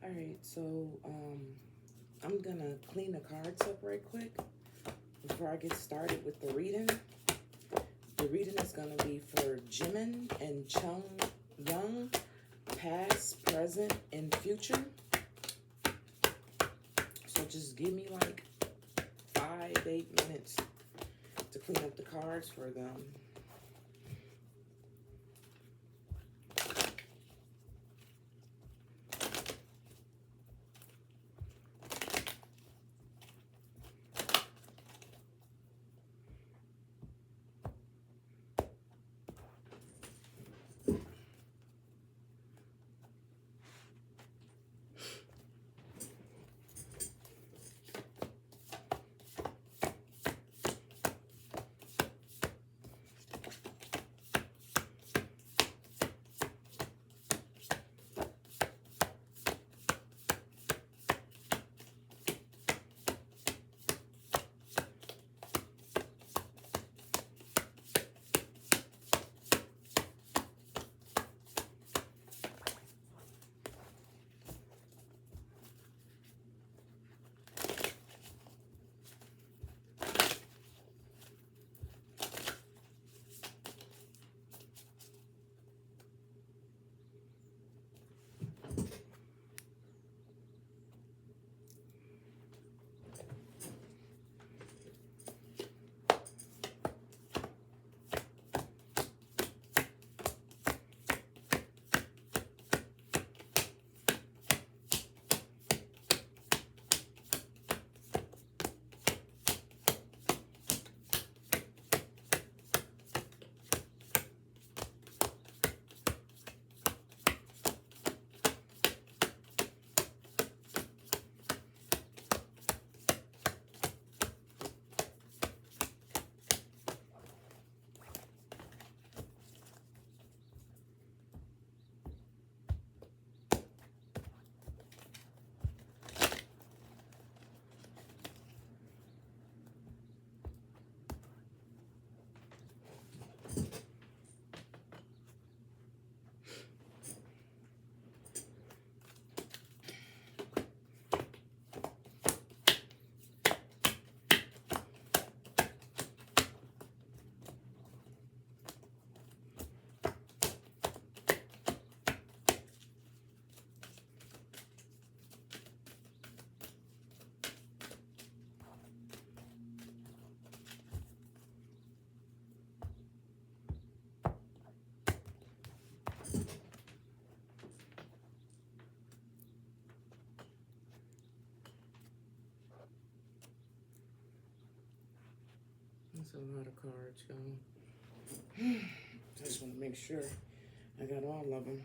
All right, so I'm gonna clean the cards up right quick before I get started with the reading. The reading is gonna be for Jimin and Jeongyeon, past, present, and future. So just give me like 5-8 minutes to clean up the cards for them. That's a lot of cards, y'all. Just want to make sure I got all of them.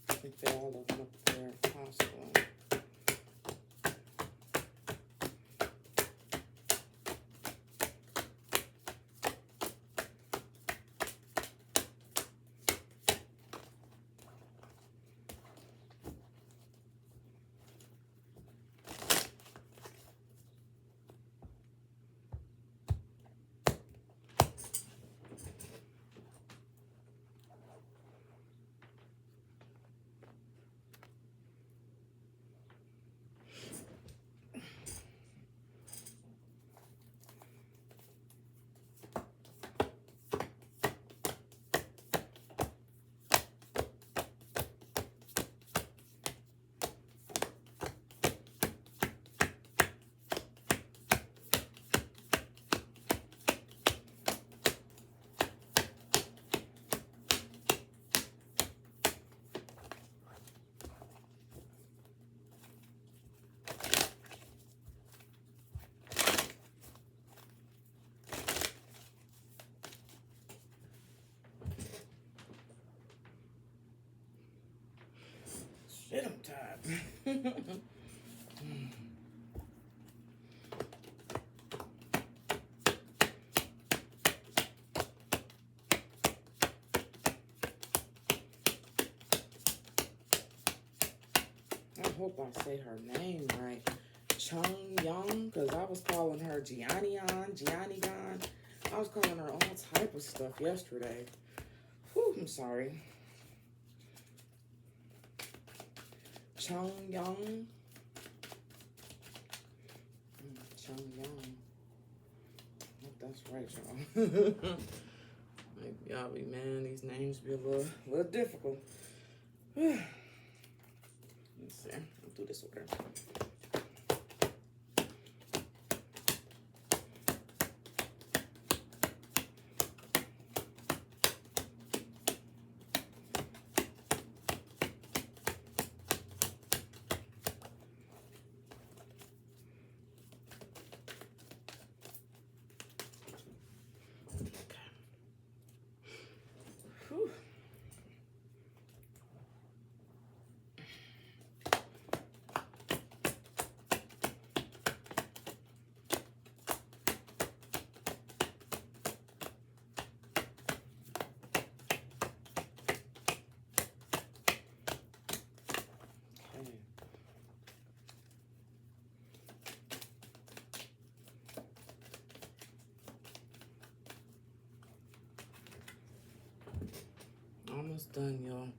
I think they're all of them up there if possible. Shit, I'm tired. I hope I say her name right. Jeongyeon, because I was calling her Jeongyeon. I was calling her all type of stuff yesterday. Whew, I'm sorry. Jeongyeon. Jeongyeon. I hope that's right, y'all. Like, y'all be, man, these names be a little difficult. Let's see. I'll do this order. Whew. Almost done, y'all.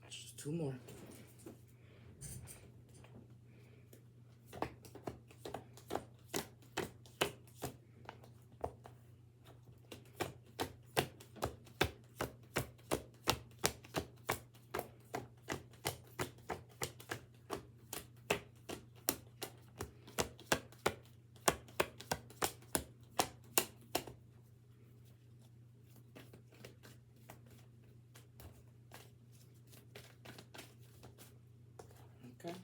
Just 2 more. Okay.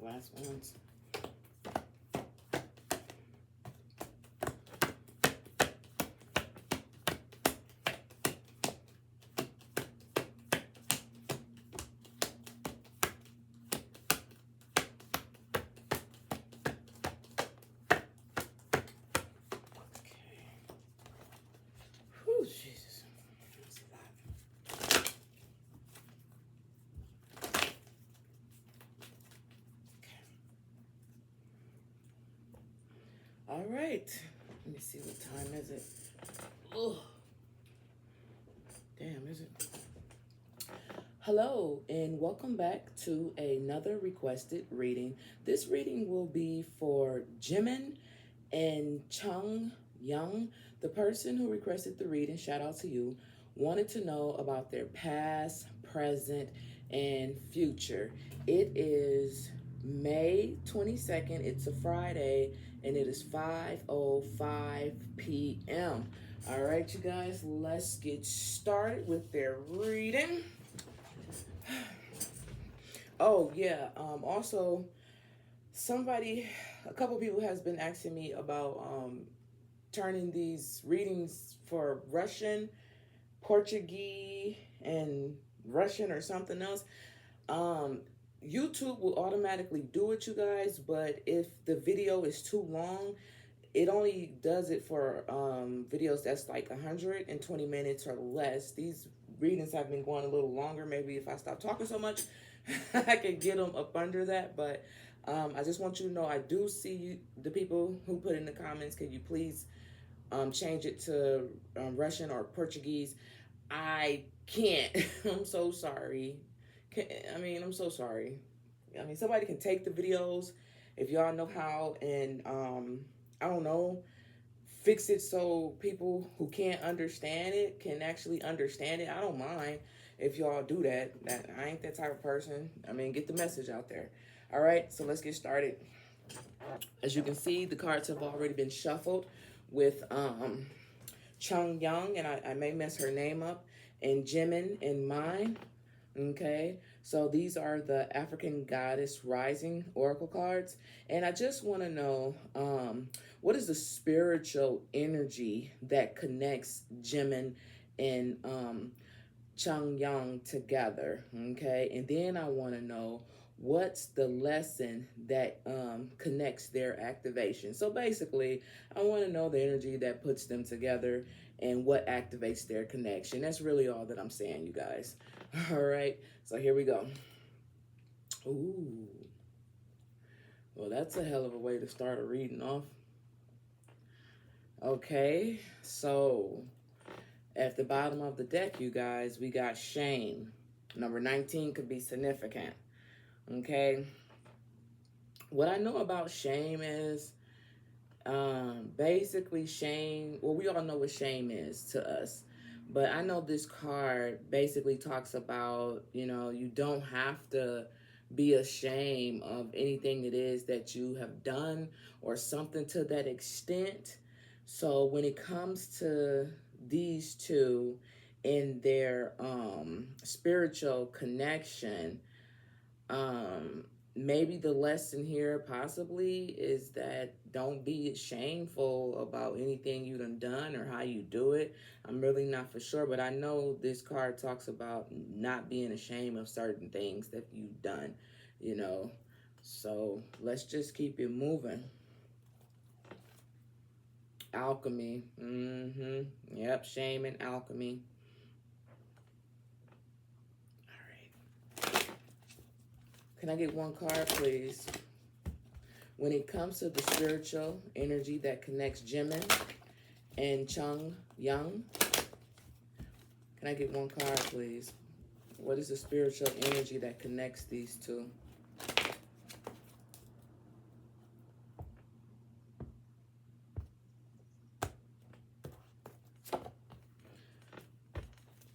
Last ones. Whew, Jesus. That's a lot. Okay. All right. Let me see, what time is it? Oh, damn, is it? Hello, and welcome back to another requested reading. This reading will be for Jimin and Jeongyeon. The person who requested the reading, shout out to you, wanted to know about their past, present, and future. It is May 22nd. It's a Friday, and it is 5:05 p.m. All right, you guys, let's get started with their reading. Oh, yeah. Also, a couple people has been asking me about turning these readings for Russian, Portuguese, and Russian or something else. YouTube will automatically do it, you guys, but if the video is too long, it only does it for videos that's like 120 minutes or less. These readings have been going a little longer. Maybe if I stop talking so much, I can get them up under that. But I just want you to know, I do see you, the people who put in the comments, can you please change it to Russian or Portuguese? I can't. I'm so sorry. I'm so sorry. I mean, somebody can take the videos if y'all know how, and I don't know, fix it so people who can't understand it can actually understand it. I don't mind if y'all do that. I ain't that type of person. I mean, get the message out there. All right, so let's get started. As you can see, the cards have already been shuffled with Jeongyeon, and I may mess her name up, and Jimin in mine. Okay, so these are the African Goddess Rising Oracle cards, and I just want to know what is the spiritual energy that connects Jimin and Jeongyeon together, okay? And then I want to know what's the lesson that connects their activation. So basically, I want to know the energy that puts them together and what activates their connection. That's really all that I'm saying, you guys. All right, so here we go. Ooh, well, that's a hell of a way to start a reading off. Okay, so at the bottom of the deck, you guys, we got shame. Number 19 could be significant. Okay, what I know about shame is basically shame. Well, we all know what shame is to us, but I know this card basically talks about, you know, you don't have to be ashamed of anything it is that you have done or something to that extent. So when it comes to these two in their spiritual connection, maybe the lesson here possibly is that don't be shameful about anything you done or how you do it. I'm really not for sure, but I know this card talks about not being ashamed of certain things that you've done, you know. So let's just keep it moving. Alchemy. Yep, shame and alchemy. Can I get one card, please? When it comes to the spiritual energy that connects Jimin and Jeongyeon, can I get one card, please? What is the spiritual energy that connects these two?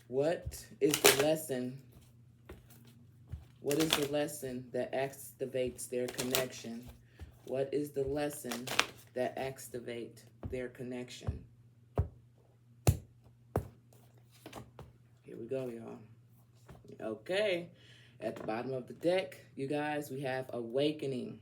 What is the lesson? What is the lesson that activates their connection? What is the lesson that activates their connection? Here we go, y'all. Okay. At the bottom of the deck, you guys, we have awakening.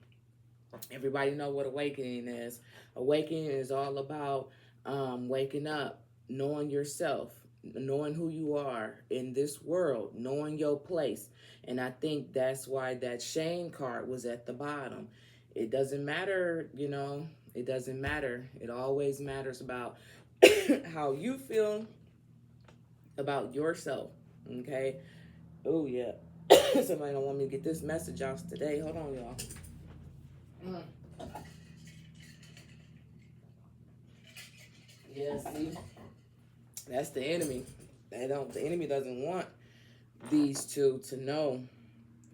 Everybody know what awakening is. Awakening is all about waking up, knowing yourself, knowing who you are in this world, knowing your place. And I think that's why that shame card was at the bottom. It doesn't matter, you know, it doesn't matter. It always matters about how you feel about yourself, okay? Oh, yeah. Somebody don't want me to get this message out today. Hold on, y'all. Yeah, see? That's the enemy. The enemy doesn't want these two to know.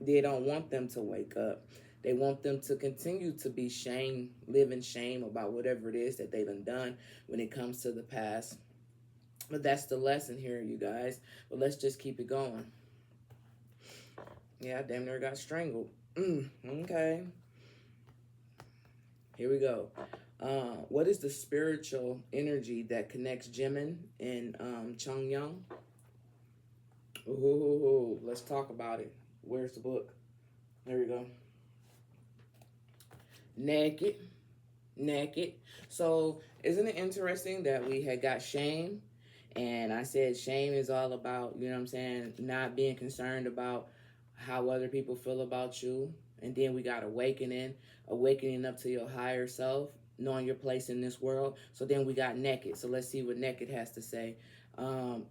They don't want them to wake up. They want them to continue to be live in shame about whatever it is that they done when it comes to the past. But that's the lesson here, you guys. But let's just keep it going. Yeah, I damn near got strangled. Okay. Here we go. What is the spiritual energy that connects Jimin and Jeongyeon? Ooh, let's talk about it. Where's the book? There we go. Naked. So isn't it interesting that we had got shame? And I said shame is all about, you know what I'm saying, not being concerned about how other people feel about you. And then we got awakening up to your higher self, knowing your place in this world. So then we got naked. So let's see what naked has to say.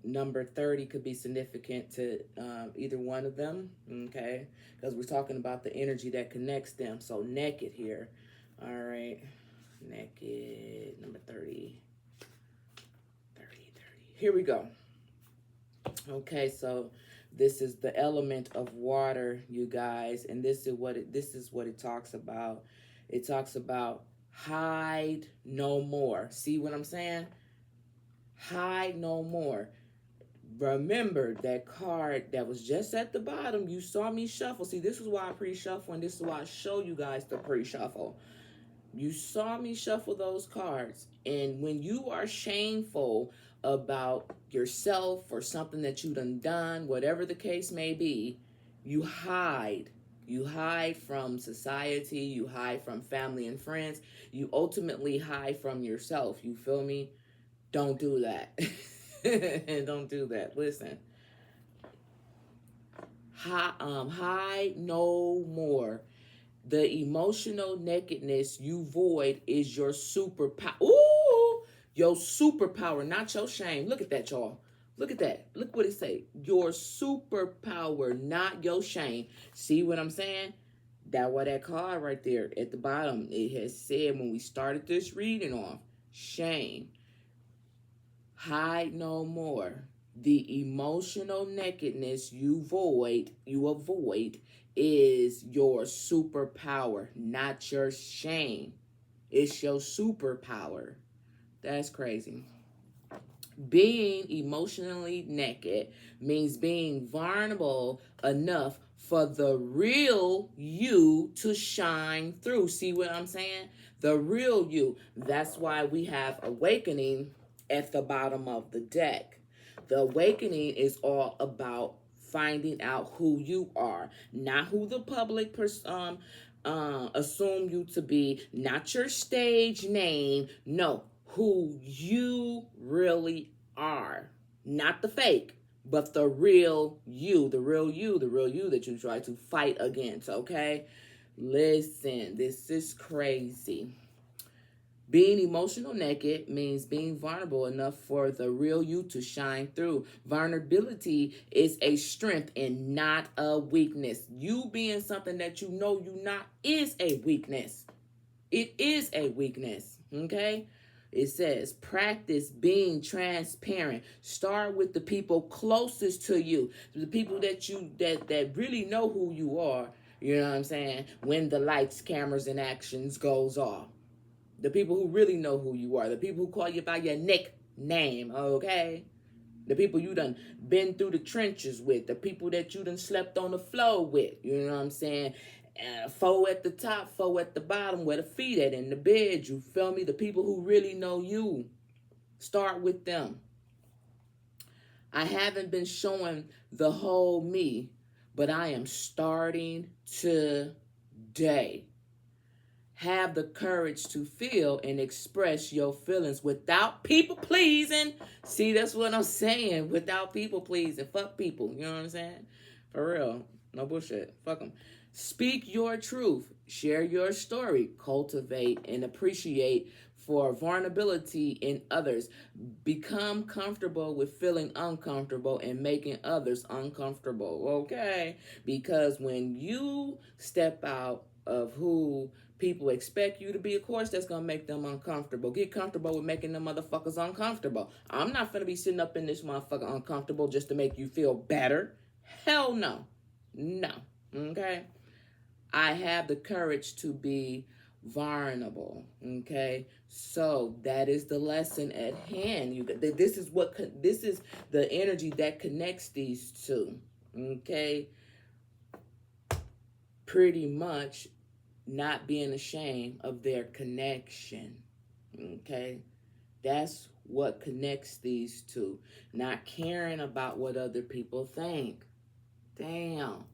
Number 30 could be significant to either one of them, okay? Because we're talking about the energy that connects them. So naked here. All right. Naked, number 30. 30. Here we go. Okay, so this is the element of water, you guys, and this is what it talks about. It talks about Hide no more. See what I'm saying? Hide no more. Remember that card that was just at the bottom. You saw me shuffle. See, this is why I pre-shuffle, and this is why I show you guys the pre-shuffle. You saw me shuffle those cards. And when you are shameful about yourself or something that you done, whatever the case may be, you hide. You hide from society. You hide from family and friends. You ultimately hide from yourself. You feel me? Don't do that. Don't do that. Listen. Hide no more. The emotional nakedness you void is your superpower. Ooh, your superpower, not your shame. Look at that, y'all. Look at that. Look what it say. Your superpower, not your shame. See what I'm saying? That what that card right there at the bottom, it has said when we started this reading off, shame. Hide no more. The emotional nakedness you avoid is your superpower, not your shame. It's your superpower. That's crazy. Being emotionally naked means being vulnerable enough for the real you to shine through. See what I'm saying? The real you. That's why we have awakening at the bottom of the deck. The awakening is all about finding out who you are, not who the public assume you to be, not your stage name. No, who you really are, not the fake, but the real you, the real you, the real you that you try to fight against. Okay, listen, this is crazy. Being emotional naked means being vulnerable enough for the real you to shine through. Vulnerability is a strength and not a weakness. You being something that you know you not is a weakness. It is a weakness, okay? It says practice being transparent. Start with the people closest to you, the people that really know who you are. You know what I'm saying? When the lights, cameras, and actions goes off. The people who really know who you are. The people who call you by your nickname, okay? The people you done been through the trenches with. The people that you done slept on the floor with. You know what I'm saying? Four at the top, four at the bottom, where the feet at in the bed. You feel me? The people who really know you. Start with them. I haven't been showing the whole me, but I am starting today. Have the courage to feel and express your feelings without people pleasing. See, that's what I'm saying. Without people pleasing. Fuck people. You know what I'm saying? For real. No bullshit. Fuck them. Speak your truth. Share your story. Cultivate and appreciate for vulnerability in others. Become comfortable with feeling uncomfortable and making others uncomfortable. Okay? Because when you step out of who people expect you to be, of course, that's going to make them uncomfortable. Get comfortable with making them motherfuckers uncomfortable. I'm not going to be sitting up in this motherfucker uncomfortable just to make you feel better. Hell no. No. Okay? I have the courage to be vulnerable. Okay? So that is the lesson at hand. This is the energy that connects these two. Okay? Pretty much not being ashamed of their connection. Okay? That's what connects these two. Not caring about what other people think. Damn.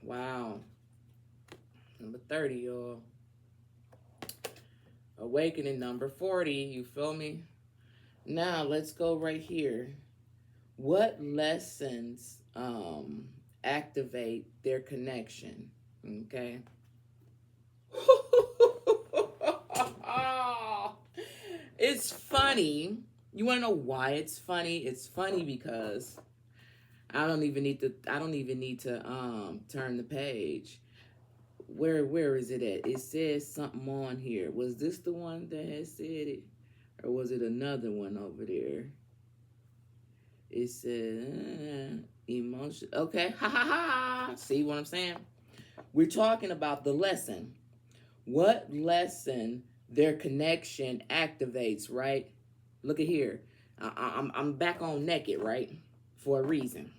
Wow. Number 30, y'all. Awakening number 40. You feel me? Now, let's go right here. What lessons activate their connection? Okay? It's funny. You want to know why it's funny? It's funny because I don't even need to turn the page. Where is it at? It says something on here. Was this the one that has said it? Or was it another one over there? It said emotion. Okay. Ha ha ha. See what I'm saying? We're talking about the lesson. what lesson their connection activates, right? Look at here. I'm back on naked, right? For a reason.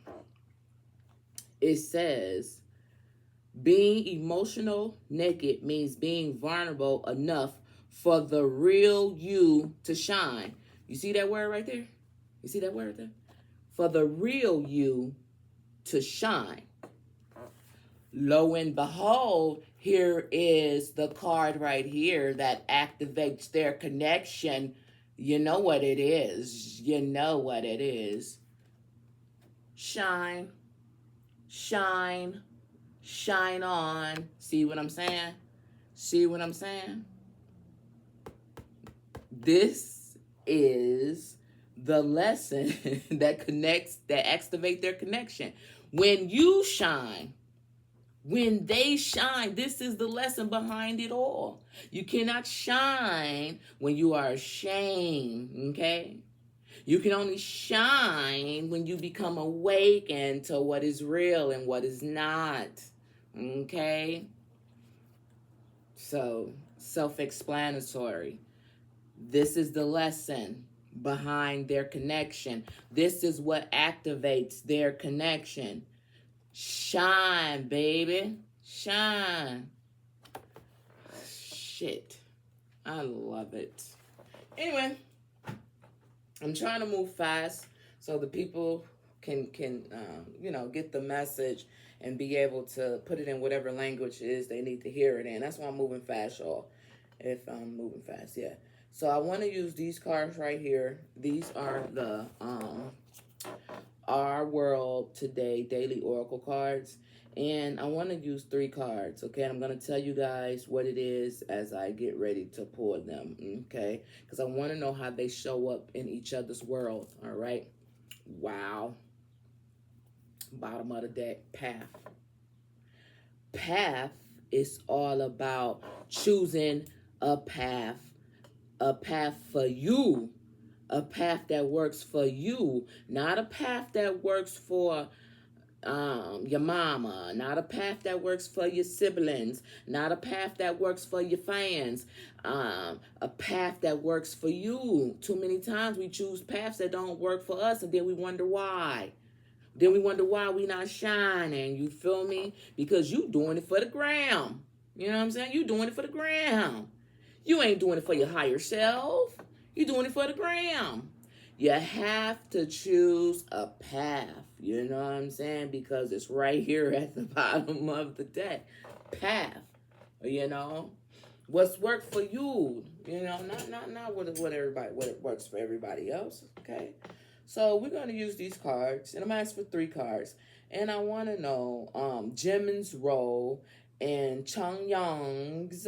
It says, being emotional naked means being vulnerable enough for the real you to shine. You see that word right there? You see that word right there? For the real you to shine. Lo and behold, here is the card right here that activates their connection. You know what it is. You know what it is. Shine, shine, shine on. See what I'm saying? See what I'm saying? This is the lesson that connects, that activates their connection. When you shine, when they shine, this is the lesson behind it all. You cannot shine when you are ashamed, okay? You can only shine when you become awakened to what is real and what is not, okay? So, self-explanatory. This is the lesson behind their connection. This is what activates their connection. Shine, baby. Shine. Shit. I love it. Anyway, I'm trying to move fast so the people can get the message and be able to put it in whatever language it is they need to hear it in. That's why I'm moving fast, y'all. If I'm moving fast, yeah. So I want to use these cards right here. These are the Our World Today Daily Oracle cards. And I want to use 3 cards, okay? I'm going to tell you guys what it is as I get ready to pull them, okay? Because I want to know how they show up in each other's world, all right? Wow. Bottom of the deck, path. Path is all about choosing a path for you, a path that works for you, not a path that works for your mama, not a path that works for your siblings, not a path that works for your fans, a path that works for you. Too many times we choose paths that don't work for us, and then we wonder why. Then we wonder why we not shining, you feel me? Because you doing it for the gram. You know what I'm saying? You doing it for the gram. You ain't doing it for your higher self. You doing it for the gram. You have to choose a path. You know what I'm saying? Because it's right here at the bottom of the deck. Path. You know? What's worked for you. You know, not what it works for everybody else. Okay? So we're going to use these cards. And I'm asking for 3 cards. And I want to know Jimin's role in Jeongyeon's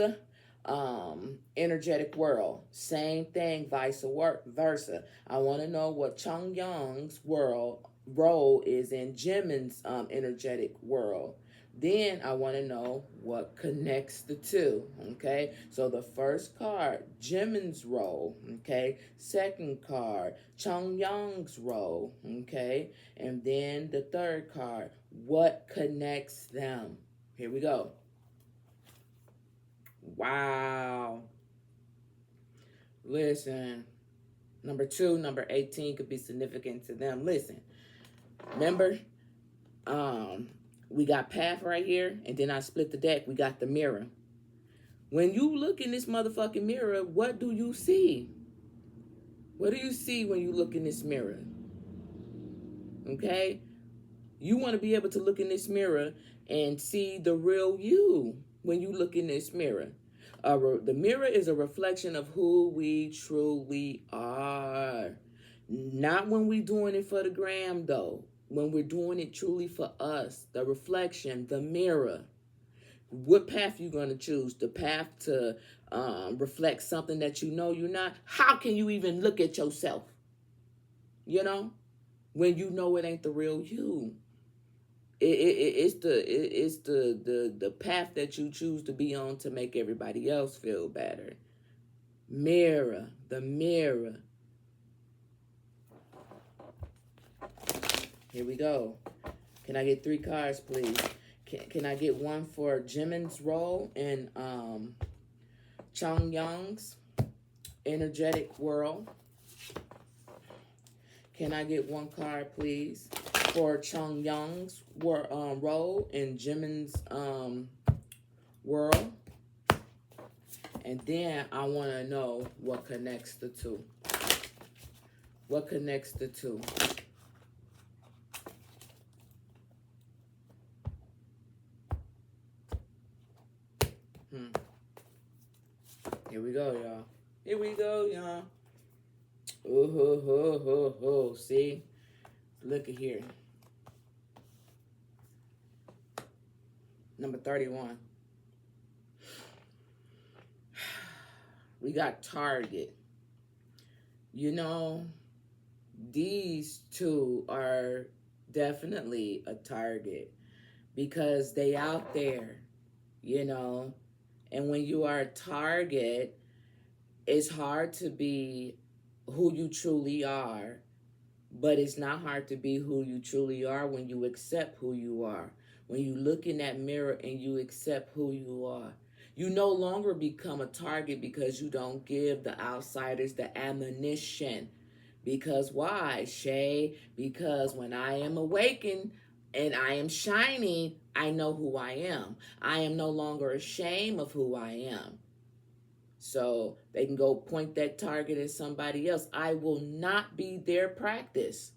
energetic world. Same thing, vice versa. I want to know what Jeongyeon's role is in Jimin's energetic world. Then I want to know what connects the two, okay? So the first card, Jimin's role, okay? Second card, Jeongyeon's role, okay? And then the third card, what connects them? Here we go. Wow. Listen, number 2, number 18 could be significant to them. Listen, remember, we got path right here, and then I split the deck. We got the mirror. When you look in this motherfucking mirror, what do you see? What do you see when you look in this mirror? Okay? You want to be able to look in this mirror and see the real you when you look in this mirror. The mirror is a reflection of who we truly are. Not when we're doing it for the gram, though. When we're doing it truly for us, the reflection, the mirror. What path you going to choose? The path to reflect something that you know you're not? How can you even look at yourself? You know? When you know it ain't the real you. It's the path that you choose to be on to make everybody else feel better. Mirror, the mirror. Here we go. Can I get 3 cards, please? Can I get one for Jimin's role in Jeongyeon's energetic world. Can I get one card, please, for Jeongyeon's role in Jimin's world? And then I want to know what connects the two. What connects the two? Here we go, y'all. Here we go, y'all. Oh, ho, ho, ho, ho. See? Look at here. Number 31. We got Target. You know, these two are definitely a target because they out there, you know. And when you are a target, it's hard to be who you truly are, but it's not hard to be who you truly are when you accept who you are. When you look in that mirror and you accept who you are. You no longer become a target because you don't give the outsiders the ammunition. Because why, Shay? Because when I am awakened and I am shining, I know who I am. I am no longer ashamed of who I am. So they can go point that target at somebody else. I will not be their practice.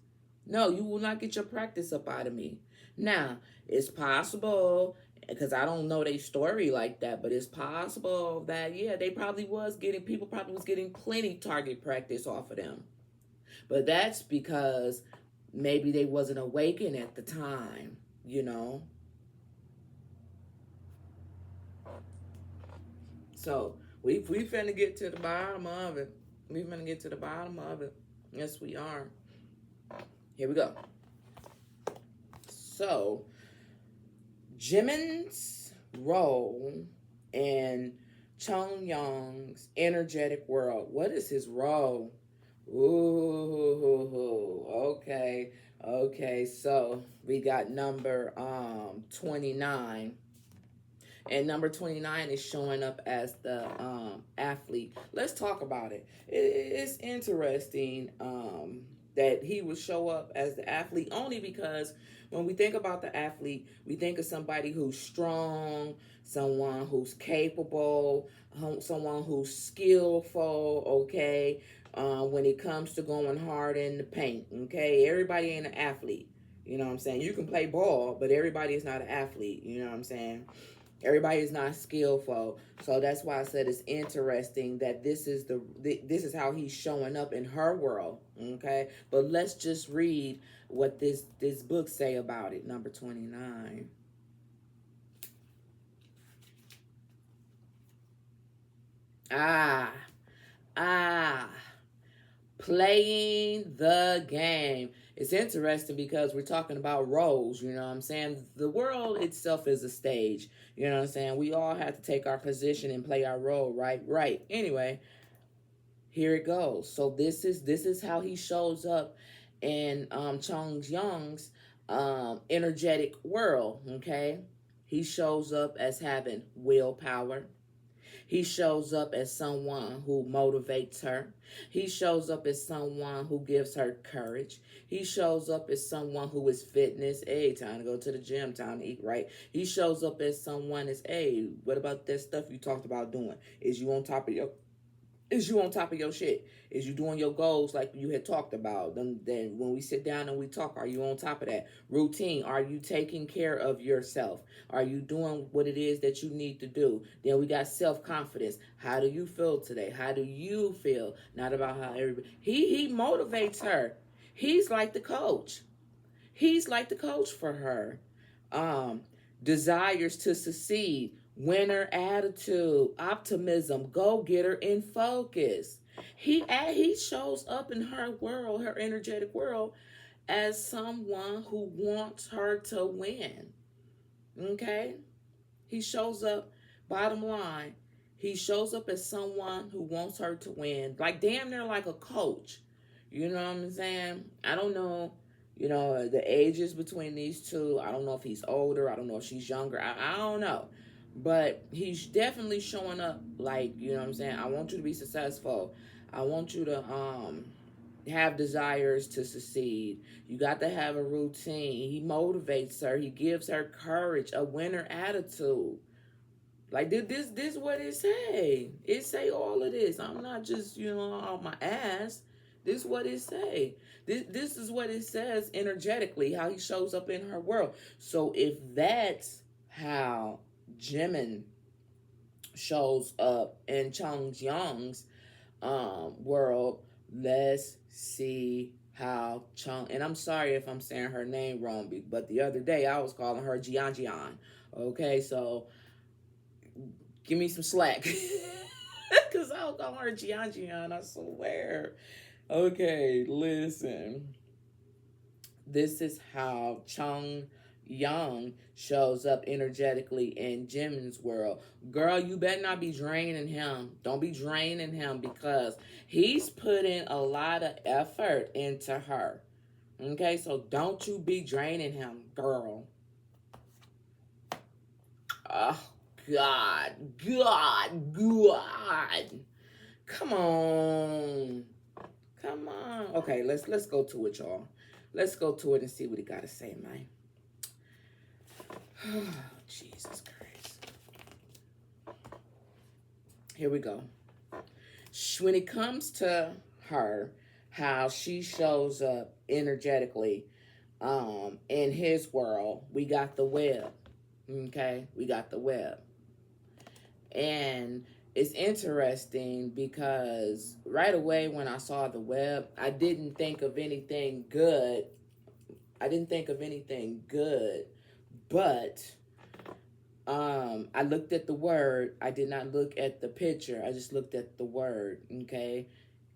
No, you will not get your practice up out of me. Now, it's possible, because I don't know their story like that, but it's possible that, yeah, people probably was getting plenty target practice off of them. But that's because maybe they wasn't awakened at the time, you know. So we finna get to the bottom of it. We finna get to the bottom of it. Yes, we are. Here we go. So, Jimin's role in Jeongyeon's energetic world. What is his role? Ooh, okay. Okay, so we got number 29. And number 29 is showing up as the athlete. Let's talk about it. It's interesting that he would show up as the athlete only because when we think about the athlete, we think of somebody who's strong, someone who's capable, someone who's skillful, okay, when it comes to going hard in the paint, okay? Everybody ain't an athlete, you know what I'm saying? You can play ball, but everybody is not an athlete, you know what I'm saying? Everybody is not skillful. So that's why I said it's interesting that this is how he's showing up in her world, okay? But let's just read what this book say about it, number 29. Playing the game. It's interesting because we're talking about roles, you know what I'm saying? The world itself is a stage, you know what I'm saying? We all have to take our position and play our role, right? Right. Anyway, here it goes. So this is how he shows up in Jeongyeon's energetic world, okay? He shows up as having willpower. He shows up as someone who motivates her. He shows up as someone who gives her courage. He shows up as someone who is fitness. Hey, time to go to the gym, time to eat right. He shows up as someone as, hey, what about that stuff you talked about doing? Is you on top of your shit? Is you doing your goals like you had talked about? Then when we sit down and we talk, are you on top of that? Routine, are you taking care of yourself? Are you doing what it is that you need to do? Then we got self-confidence. How do you feel today? How do you feel? Not about how everybody... He motivates her. He's like the coach. He's like the coach for her. Desires to succeed. Winner attitude, optimism, go-getter, and focus. He shows up in her world, her energetic world, as someone who wants her to win. Okay? He shows up, bottom line, he shows up as someone who wants her to win. Like damn near like a coach. You know what I'm saying? I don't know, you know, the ages between these two. I don't know if he's older. I don't know if she's younger. I don't know. But he's definitely showing up like, you know what I'm saying? I want you to be successful. I want you to have desires to succeed. You got to have a routine. He motivates her. He gives her courage, a winner attitude. Like this what it say. It say all of this. I'm not just, on my ass. This what it say. This is what it says energetically, how he shows up in her world. So if that's how Jimin shows up in Jeongyeon's world, let's see how Chung, and I'm sorry if I'm saying her name wrong, but the other day I was calling her Jeongyeon. Okay, so give me some slack. Because I was calling her Jeongyeon, I swear. Okay, listen. This is how Chung Young shows up energetically in Jimin's world. Girl, you better not be draining him. Don't be draining him because he's putting a lot of effort into her. Okay, so don't you be draining him, girl. Oh, God. Come on. Come on. Okay, let's go to it, y'all. Let's go to it and see what he got to say, man. Oh, Jesus Christ. Here we go. When it comes to her, how she shows up energetically in his world, we got the web. Okay? We got the web. And it's interesting because right away when I saw the web, I didn't think of anything good. But I looked at the word. I did not look at the picture. I just looked at the word, okay?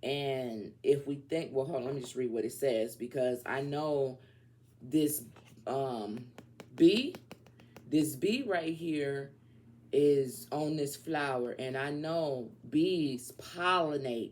And if we think, well, hold on, let me just read what it says because I know this bee right here is on this flower, and I know bees pollinate.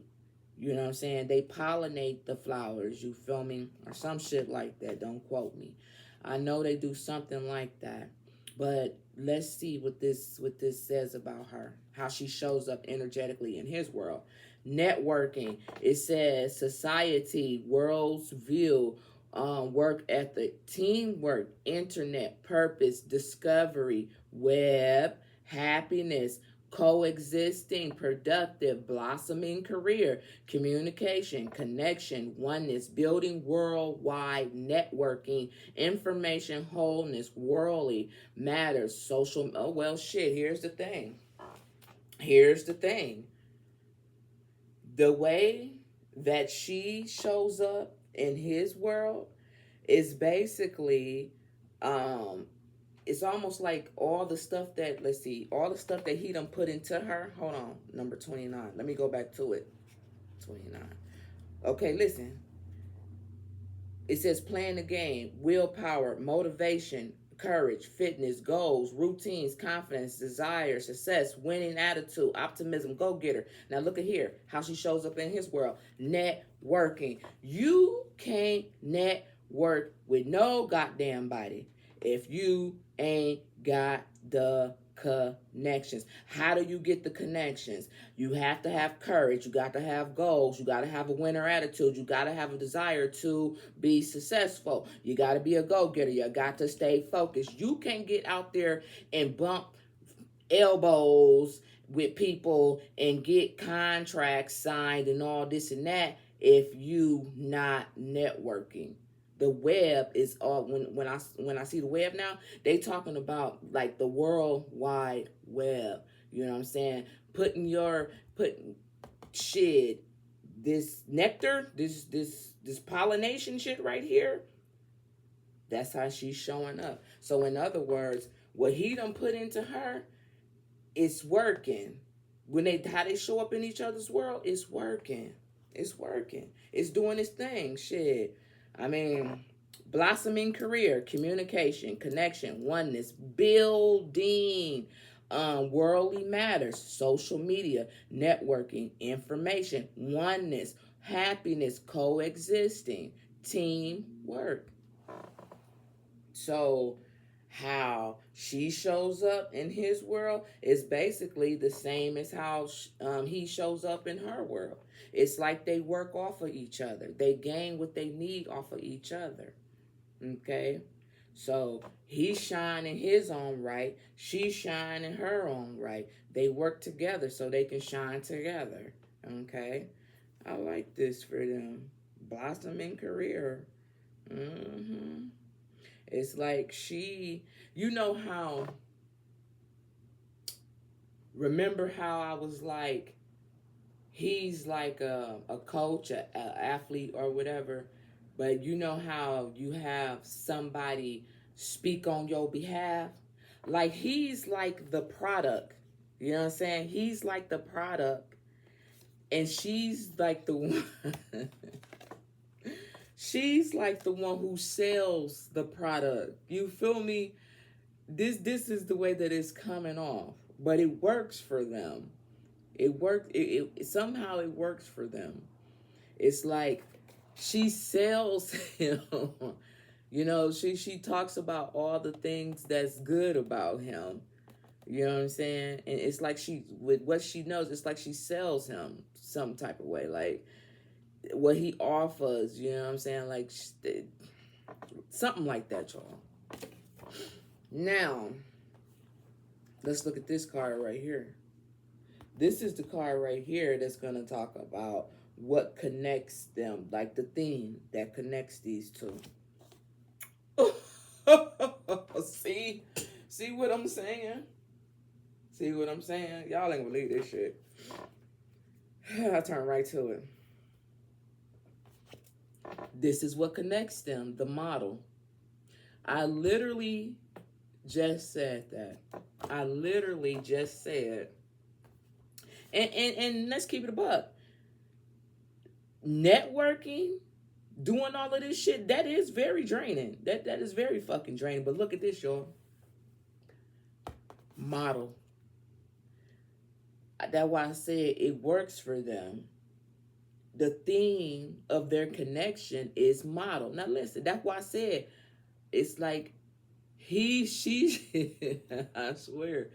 You know what I'm saying? They pollinate the flowers, you feel me? Or some shit like that. Don't quote me. I know they do something like that. But let's see what this says about her. How she shows up energetically in his world. Networking. It says society, world's view, work ethic, teamwork, internet, purpose, discovery, web, happiness, coexisting, productive, blossoming career, communication, connection, oneness, building worldwide networking, information, wholeness, worldly matters, social. Oh, well, shit, here's the thing. The way that she shows up in his world is basically it's almost like all the stuff that, all the stuff that he done put into her. Hold on, number 29. Let me go back to it. 29. Okay, listen. It says playing the game, willpower, motivation, courage, fitness, goals, routines, confidence, desire, success, winning attitude, optimism, go-getter. Now look at here, how she shows up in his world. Networking. You can't network with no goddamn body if you ain't got the connections. How do you get the connections? You have to have courage. You got to have goals. You got to have a winner attitude. You got to have a desire to be successful. You got to be a go-getter. You got to stay focused. You can't get out there and bump elbows with people and get contracts signed and all this and that if you not networking. The web is all when I see the web now, they talking about like the World Wide Web. You know what I'm saying? Putting shit, this nectar, this pollination shit right here. That's how she's showing up. So in other words, what he done put into her, it's working. How they show up in each other's world, it's working. It's working. It's doing its thing. Shit. I mean, blossoming career, communication, connection, oneness, building, worldly matters, social media, networking, information, oneness, happiness, coexisting, teamwork. So how she shows up in his world is basically the same as how he shows up in her world. It's like they work off of each other. They gain what they need off of each other. Okay? So he shine in his own right. She shine in her own right. They work together so they can shine together. Okay? I like this for them. Blossoming career. It's like you know how, remember how I was like, he's like a coach, a athlete or whatever, but you know how you have somebody speak on your behalf? Like he's like the product. You know what I'm saying? He's like the product and she's like the one she's like the one who sells the product. You feel me? This is the way that it's coming off, but it works for them. Somehow it works for them. It's like she sells him. You know, she talks about all the things that's good about him. You know what I'm saying? And it's like with what she knows, it's like she sells him some type of way. Like what he offers, you know what I'm saying? Like something like that, y'all. Now, let's look at this card right here. This is the card right here that's going to talk about what connects them, like the theme that connects these two. See what I'm saying? See what I'm saying? Y'all ain't gonna believe this shit. I'll turn right to it. This is what connects them, the model. I literally just said that. I literally just said, and let's keep it a buck. Networking, doing all of this shit, that is very draining. That is very fucking draining. But look at this, y'all. Model. That's why I said it works for them. The theme of their connection is model. Now listen, that's why I said it's like she I swear,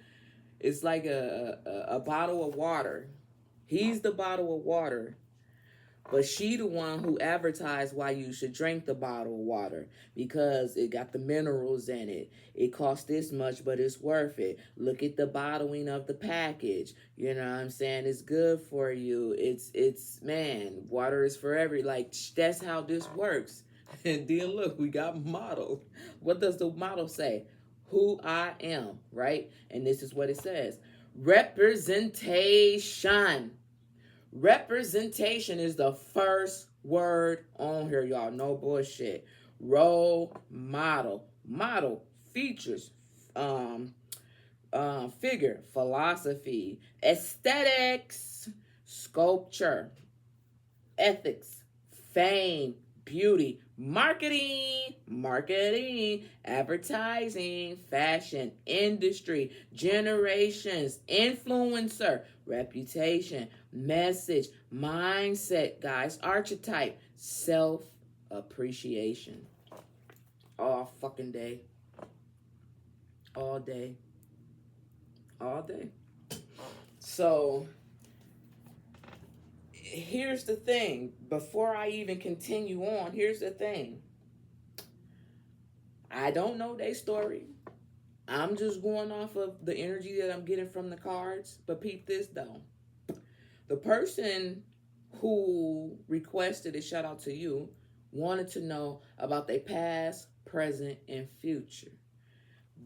it's like a bottle of water. He's the bottle of water. But she the one who advertised why you should drink the bottle of water because it got the minerals in it. It costs this much, but it's worth it. Look at the bottling of the package. You know what I'm saying? It's good for you. It's man, water is for that's how this works. And then look, we got model. What does the model say? Who I am, right? And this is what it says. Representation. Representation is the first word on here, y'all. No bullshit. Role model. Model features, figure, philosophy, aesthetics, sculpture, ethics, fame, beauty, marketing, advertising, fashion, industry, generations, influencer, reputation, message, mindset, guys, archetype, self-appreciation. All fucking day. All day. All day. So here's the thing. Before I even continue on, here's the thing. I don't know their story. I'm just going off of the energy that I'm getting from the cards. But peep this, though. The person who requested a shout out to you wanted to know about their past, present, and future.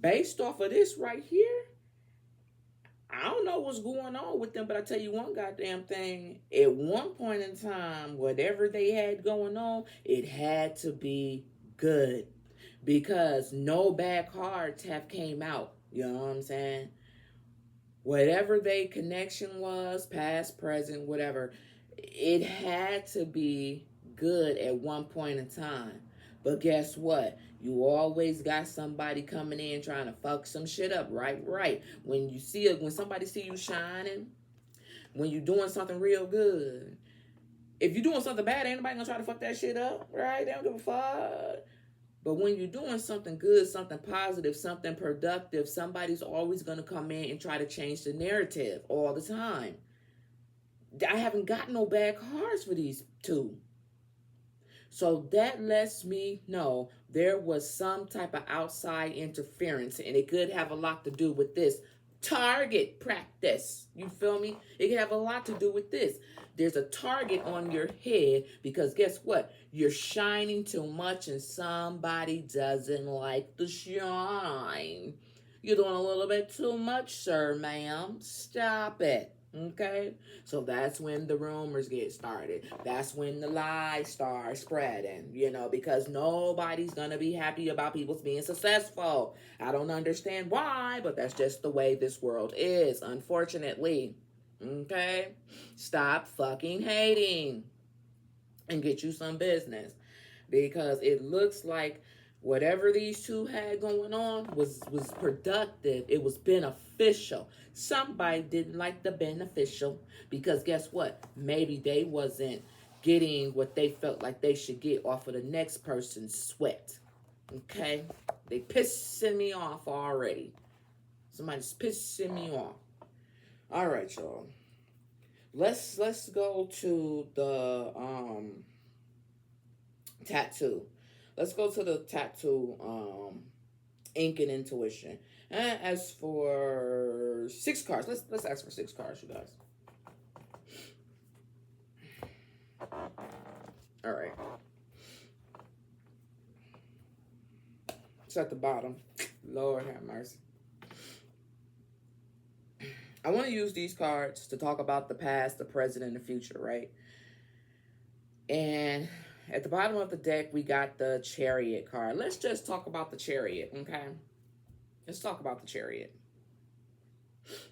Based off of this right here, I don't know what's going on with them, but I tell you one goddamn thing. At one point in time, whatever they had going on, it had to be good. Because no bad cards have came out. You know what I'm saying? Whatever their connection was, past, present, whatever, it had to be good at one point in time. But guess what? You always got somebody coming in trying to fuck some shit up, right? When somebody see you shining, when you doing something real good, if you're doing something bad, ain't nobody gonna try to fuck that shit up, right? They don't give a fuck. But when you're doing something good, something positive, something productive, somebody's always going to come in and try to change the narrative all the time. I haven't got no bad cards for these two. So that lets me know there was some type of outside interference, and it could have a lot to do with this target practice. You feel me? It could have a lot to do with this. There's a target on your head because guess what? You're shining too much and somebody doesn't like the shine. You're doing a little bit too much, sir, ma'am. Stop it. Okay? So that's when the rumors get started. That's when the lies start spreading, because nobody's going to be happy about people being successful. I don't understand why, but that's just the way this world is, unfortunately. Okay? Stop fucking hating and get you some business, because it looks like whatever these two had going on was productive. It was beneficial. Somebody didn't like the beneficial because guess what? Maybe they wasn't getting what they felt like they should get off of the next person's sweat. Okay? They pissing me off already. Somebody's pissing me off. All right, y'all. Let's go to the tattoo. Let's go to the tattoo, ink and intuition. And as for 6 cards, let's ask for 6 cards, you guys. All right. It's at the bottom. Lord have mercy. I want to use these cards to talk about the past, the present, and the future, right? And at the bottom of the deck, we got the Chariot card. Let's just talk about the Chariot, okay? Let's talk about the Chariot.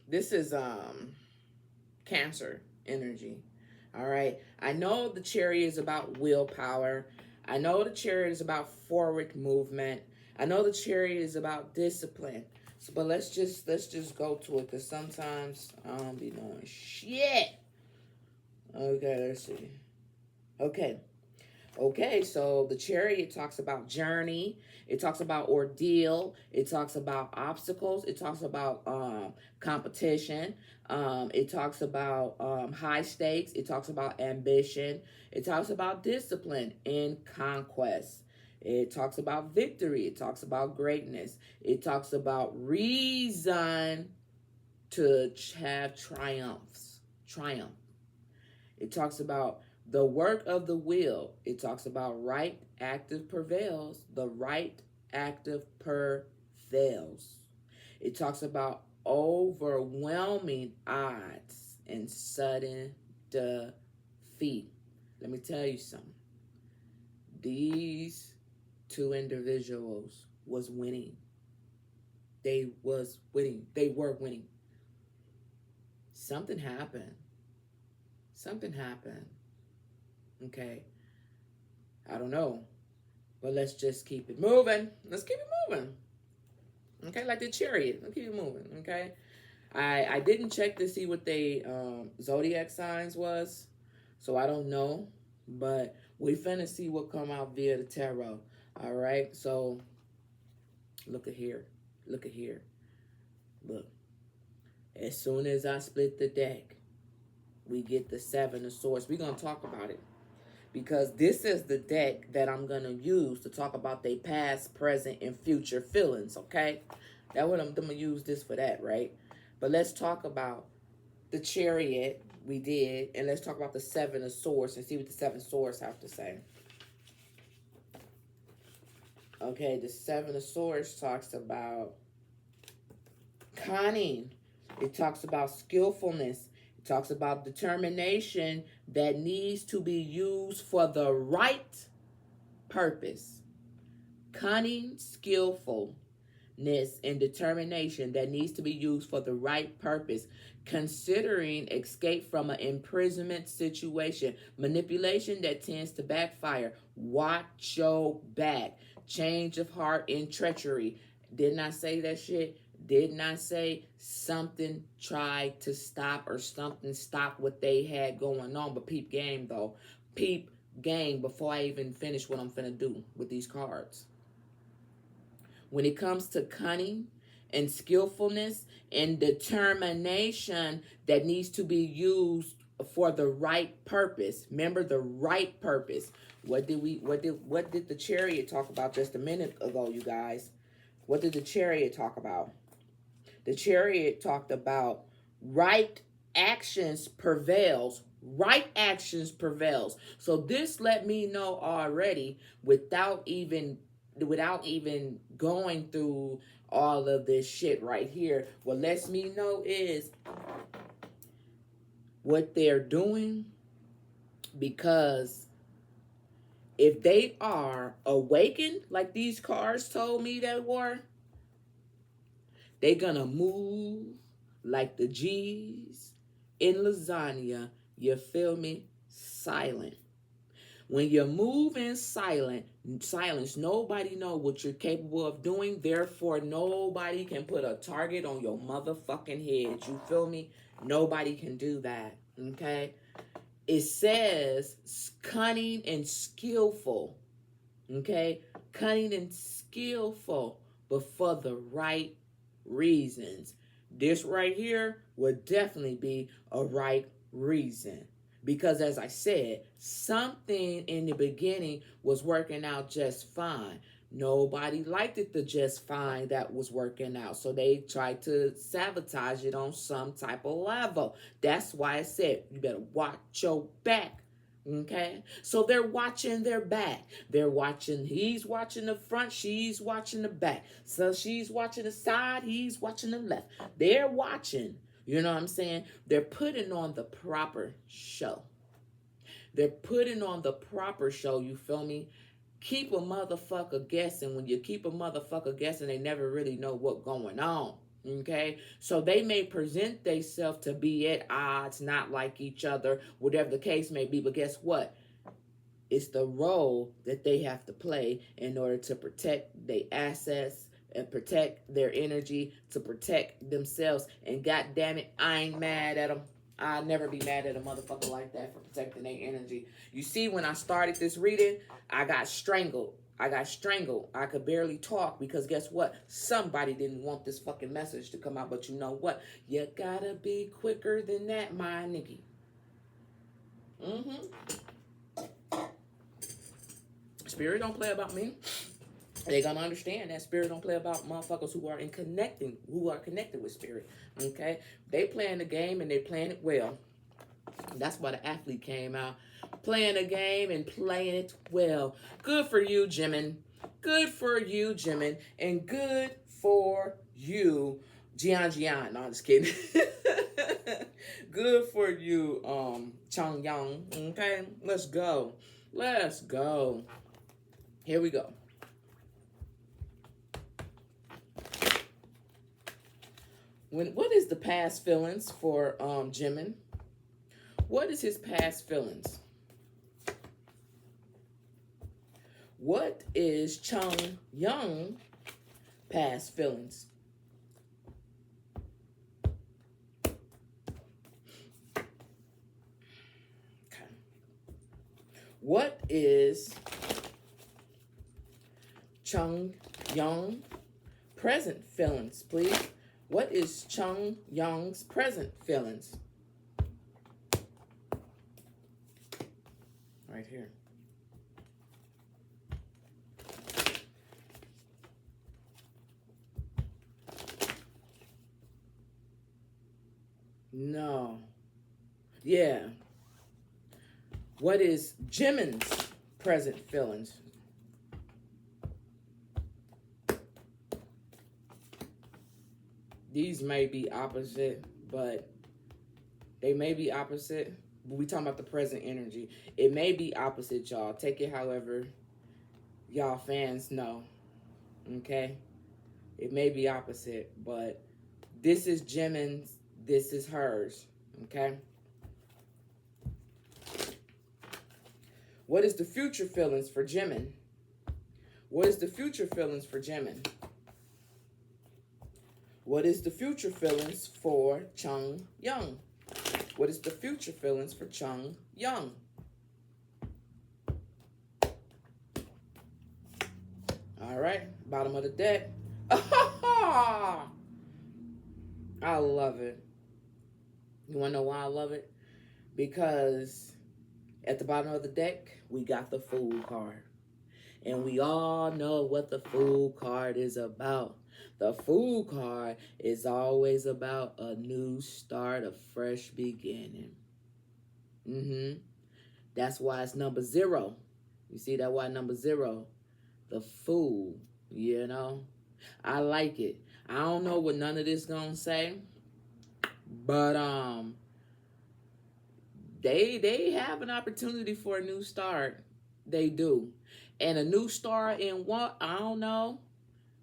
This is Cancer energy, all right? I know the Chariot is about willpower. I know the Chariot is about forward movement. I know the Chariot is about discipline. So, but let's just go to it, because sometimes I don't be knowing shit. Okay, let's see. Okay, so the Chariot talks about journey. It talks about ordeal. It talks about obstacles. It talks about competition. It talks about high stakes. It talks about ambition. It talks about discipline and conquest. It talks about victory. It talks about greatness. It talks about reason to have triumphs. Triumph. It talks about the work of the will. It talks about right active prevails. The right active prevails. It talks about overwhelming odds and sudden defeat. Let me tell you something. These 2 individuals was winning. They was winning. They were winning. Something happened. Something happened. Okay. I don't know. But let's just keep it moving. Let's keep it moving. Okay, like the Chariot. Let's keep it moving. Okay. I didn't check to see what they zodiac signs was. So I don't know. But we finna see what come out via the tarot. All right. So look at here. Look at here. Look. As soon as I split the deck, we get the 7 of Swords. We're going to talk about it, because this is the deck that I'm going to use to talk about their past, present, and future feelings, okay? That's what I'm going to use this for that, right? But let's talk about the Chariot we did, and let's talk about the 7 of Swords and see what the 7 of Swords have to say. Okay, the 7 of Swords talks about cunning. It talks about skillfulness. It talks about determination that needs to be used for the right purpose. Cunning, skillfulness, and determination that needs to be used for the right purpose. Considering escape from an imprisonment situation. Manipulation that tends to backfire. Watch your back. Change of heart and treachery. Didn't I say that shit? Didn't I say something tried to stop, or something stopped what they had going on? But peep game, though. Peep game before I even finish what I'm finna do with these cards. when it comes to cunning and skillfulness and determination that needs to be used for the right purpose. Remember, the right purpose. What did the chariot talk about just a minute ago, you guys? What did the chariot talk about? The chariot talked about right actions prevails. Right actions prevails. So this let me know already without even going through all of this shit right here. What lets me know is what they're doing, because if they are awakened, like these cards told me they were, they're gonna move like the G's in lasagna. You feel me? Silent. When you move in silence, nobody know what you're capable of doing. Therefore, nobody can put a target on your motherfucking head. You feel me? Nobody can do that. Okay? It says cunning and skillful. Okay? Cunning and skillful, but for the right reasons. This right here would definitely be a right reason. Because as I said, something in the beginning was working out just fine. Nobody liked it the just fine that was working out. So they tried to sabotage it on some type of level. That's why I said, you better watch your back. Okay? So they're watching their back. They're watching, he's watching the front, she's watching the back. So she's watching the side, he's watching the left. They're watching. You know what I'm saying? They're putting on the proper show. They're putting on the proper show, you feel me? Keep a motherfucker guessing. When you keep a motherfucker guessing, they never really know what's going on. Okay? So they may present themselves to be at odds, not like each other, whatever the case may be. But guess what? It's the role that they have to play in order to protect their assets, and protect their energy, to protect themselves. And God damn it, I ain't mad at them. I'll never be mad at a motherfucker like that for protecting their energy. You see, when I started this reading, I got strangled. I could barely talk because guess what? Somebody didn't want this fucking message to come out. But you know what? You gotta be quicker than that, my nigga. Spirit don't play about me. They're gonna understand that spirit don't play about motherfuckers who are connected with spirit. Okay? They playing the game and they playing it well. That's why the athlete came out. Playing the game and playing it well. Good for you, Jimin. Good for you, Jimin. And good for you, Jeongyeon. No, I'm just kidding. Good for you, Jeongyeon. Okay? Let's go. Let's go. Here we go. What is the past feelings for Jimin? What is his past feelings? What is Jeongyeon past feelings? Okay. What is Jeongyeon present feelings, please? What is Jeongyeon's present feelings? Right here. No. Yeah. What is Jimin's present feelings? These may be opposite, but they may be opposite. But we talking about the present energy. It may be opposite, y'all. Take it however y'all fans know. Okay? It may be opposite, but this is Jimin's, this is hers. Okay? What is the future feelings for Jimin? What is the future feelings for Jimin? What is the future feelings for Jeongyeon? What is the future feelings for Jeongyeon? All right, bottom of the deck. I love it. You want to know why I love it? Because at the bottom of the deck, we got the Fool card. And we all know what the Fool card is about. The Fool card is always about a new start, a fresh beginning. That's why it's number 0. You see that why number 0? The Fool, you know? I like it. I don't know what none of this gonna say, but they have an opportunity for a new start. They do. And a new start in what? I don't know.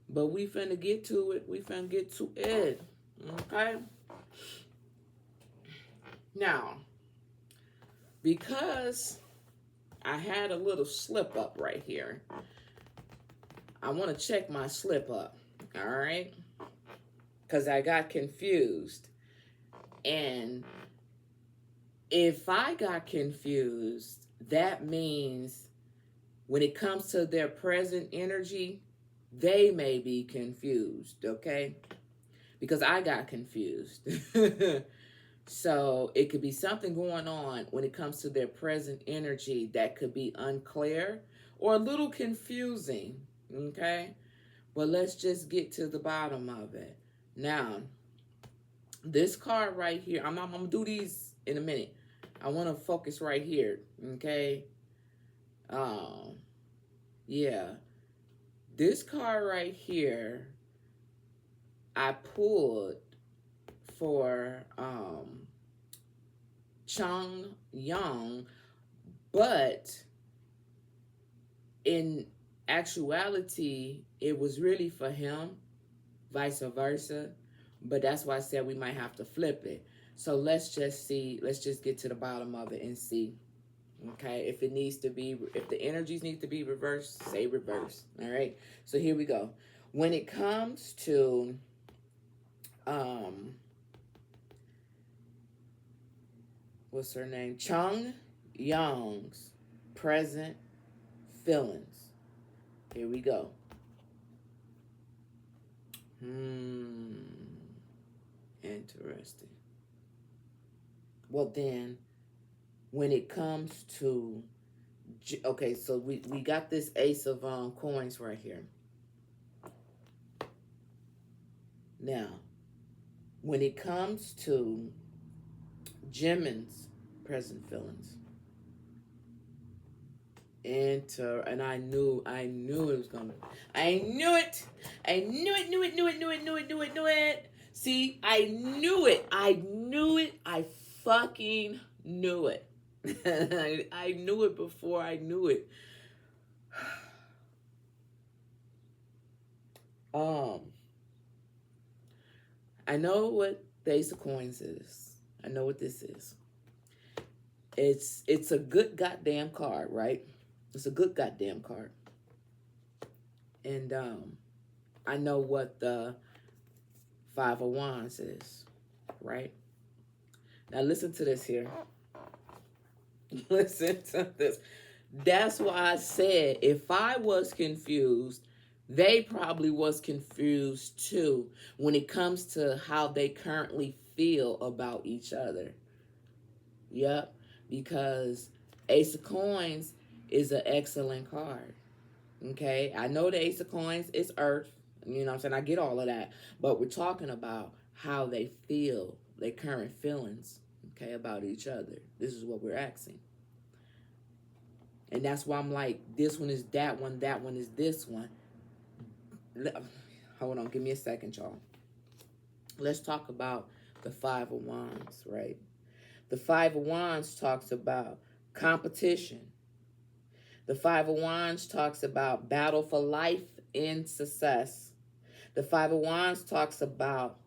But we finna get to it. We finna get to it. Okay? Now, because I had a little slip up right here, I want to check my slip up. All right? Because I got confused. And if I got confused, that means when it comes to their present energy, they may be confused, okay? Because I got confused. So it could be something going on when it comes to their present energy that could be unclear or a little confusing, okay? But let's just get to the bottom of it. Now, this card right here, I'm going to do these in a minute. I want to focus right here, okay? Yeah. This card right here, I pulled for Jeongyeon, but in actuality, it was really for him, vice versa. But that's why I said we might have to flip it. So let's just see. Let's just get to the bottom of it and see. Okay, if it needs to be, if the energies need to be reversed, say reverse. All right. So here we go. When it comes to what's her name? Jeongyeon's present feelings. Here we go. Interesting. Well then, when it comes to, okay, so we got this Ace of coins right here. Now, when it comes to Jimin's present feelings, and I knew it was gonna, I knew it. See, I knew it. I fucking knew it. I knew it before I knew it. I know what the Ace of Coins is. I know what this is. It's a good goddamn card, right? It's a good goddamn card. And I know what the Five of Wands is, right? Now listen to this here. Listen to this. That's why I said if I was confused, they probably was confused too when it comes to how they currently feel about each other. Yep, because Ace of Coins is an excellent card. Okay, I know the Ace of Coins is Earth. You know what I'm saying? I get all of that. But we're talking about how they feel, their current feelings, okay, about each other. This is what we're asking. And that's why I'm like, this one is that one is this one. Hold on, give me a second, y'all. Let's talk about the Five of Wands, right? The Five of Wands talks about competition. The Five of Wands talks about battle for life and success. The Five of Wands talks about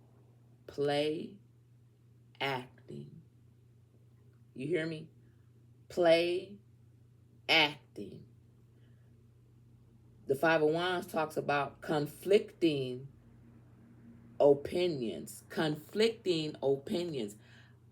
play, acting. You hear me? Play, acting. The Five of Wands talks about conflicting opinions. Conflicting opinions.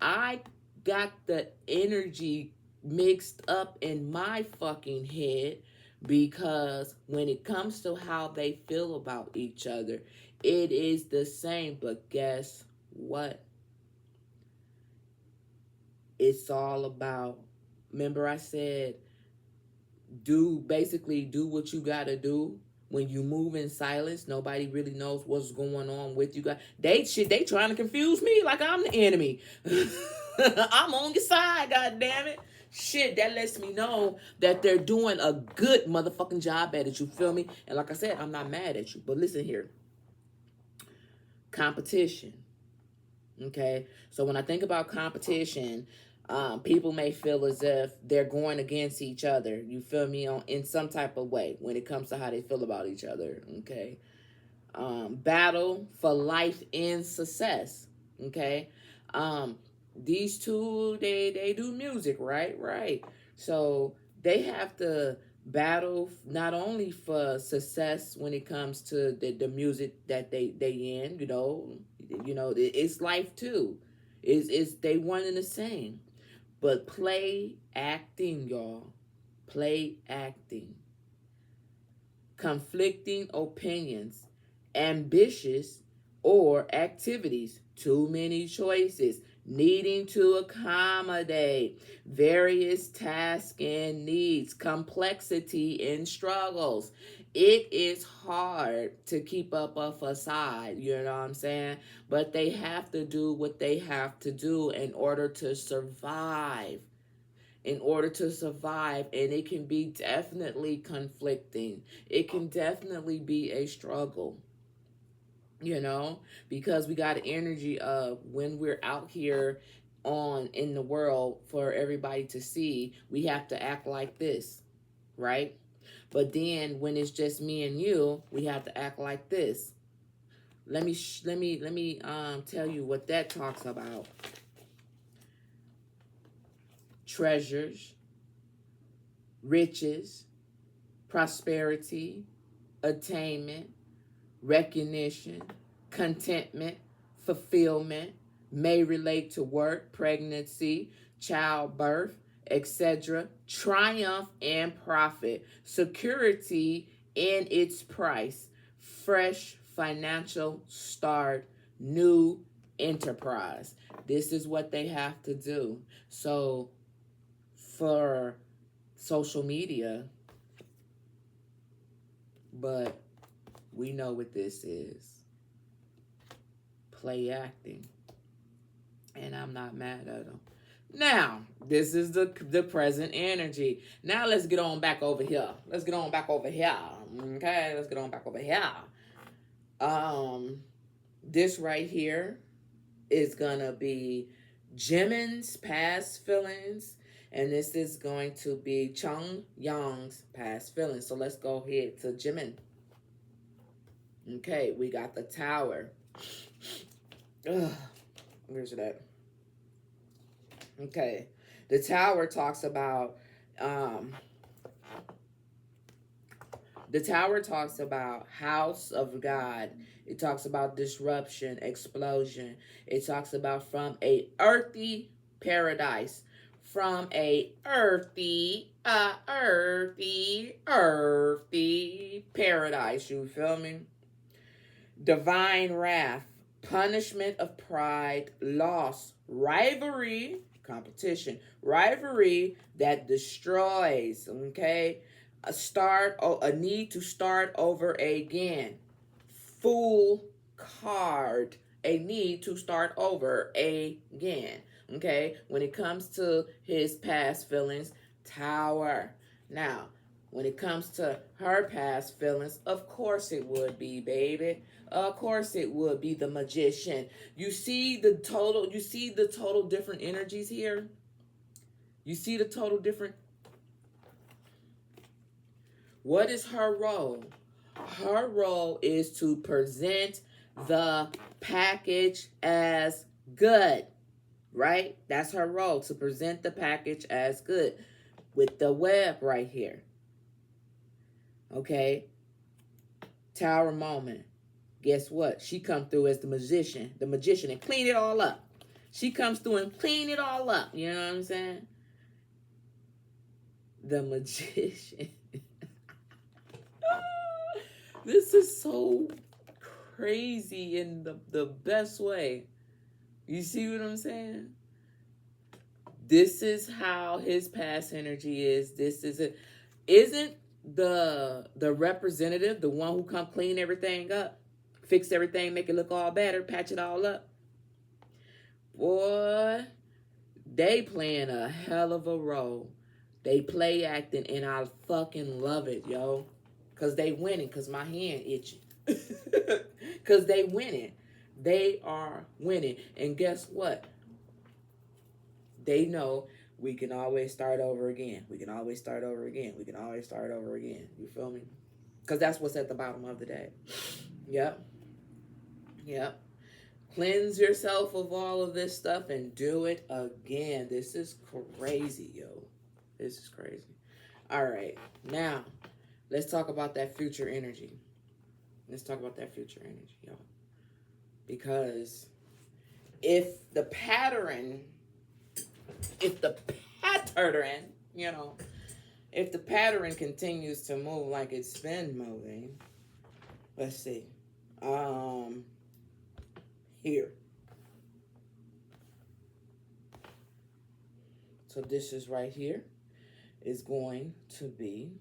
I got the energy mixed up in my fucking head Because when it comes to how they feel about each other, it is the same. But guess what? It's all about, remember I said, basically do what you gotta do. When you move in silence, nobody really knows what's going on with you guys. They trying to confuse me like I'm the enemy. I'm on your side, god damn it. Shit, that lets me know that they're doing a good motherfucking job at it. You feel me? And like I said, I'm not mad at you. But listen here. Competition. Okay? So when I think about competition, people may feel as if they're going against each other. You feel me? In some type of way when it comes to how they feel about each other. Okay? Battle for life and success. Okay? These two, they do music, right? Right. So they have to battle not only for success when it comes to the music that they in, it's life too. Is they one and the same. But play acting, y'all. Play acting. Conflicting opinions, ambitious or activities, too many choices, needing to accommodate various tasks and needs, complexity and struggles. It is hard to keep up a facade, you know what I'm saying? But they have to do what they have to do in order to survive. And it can be definitely conflicting. It can definitely be a struggle, because we got energy of when we're out here in the world for everybody to see, we have to act like this, right? But then when it's just me and you, we have to act like this. Let me tell you what that talks about. Treasures, riches, prosperity, attainment, recognition, contentment, fulfillment, may relate to work, pregnancy, childbirth, etc., triumph and profit, security in its price, fresh financial start, new enterprise. This is what they have to do. So for social media, but we know what this is. Play acting. And I'm not mad at them. Now, this is the present energy. Now let's get on back over here. Okay, let's get on back over here. This right here is gonna be Jimin's past feelings, and this is going to be Jeongyeon's past feelings. So let's go ahead to Jimin. Okay, we got the Tower. Where's it at? Okay, the Tower talks about house of God. It talks about disruption, explosion. It talks about from a earthy paradise, from a earthy paradise. You feel me? Divine wrath, punishment of pride, loss, rivalry, competition, rivalry that destroys, okay? A need to start over again. Fool card, a need to start over again, okay? When it comes to his past feelings, Tower. Now, when it comes to her past feelings, of course it would be, baby. Of course it would be the Magician. You see the total different energies here? You see the total different. What is her role? Her role is to present the package as good, right? That's her role, to present the package as good with the web right here. Okay? Tower moment. Guess what? She come through as the magician, and clean it all up. She comes through and clean it all up. You know what I'm saying? The Magician. This is so crazy in the best way. You see what I'm saying? This is how his past energy is. This is it. Isn't the representative the one who come clean everything up, fix everything, make it look all better, patch it all up? Boy, they playing a hell of a role. They play acting, and I fucking love it, yo. Cause they winning. Cause my hand itching. Cause they winning. They are winning, and guess what? They know we can always start over again. We can always start over again. We can always start over again. You feel me? Because that's what's at the bottom of the day. Yep. Yep. Cleanse yourself of all of this stuff and do it again. This is crazy, yo. This is crazy. All right. Now, let's talk about that future energy. Let's talk about that future energy, yo. Because if the pattern, you know, if the pattern continues to move like it's been moving, let's see. Here. So this is right here is going to be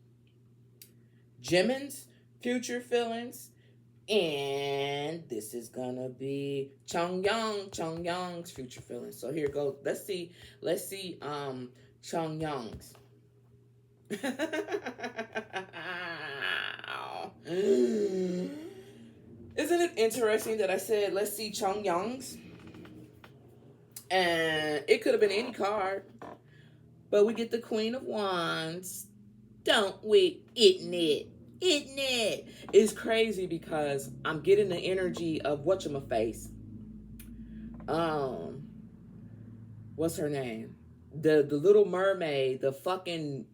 Jimin's future feelings, and this is gonna be Jeongyeon's future feelings. So here goes. Let's see Jeongyeon's. Isn't it interesting that I said let's see Jeongyeon's? And it could have been any card, but we get the Queen of Wands, don't we? Isn't it? It's crazy because I'm getting the energy of whatchamaface. What's her name? The Little Mermaid, the fucking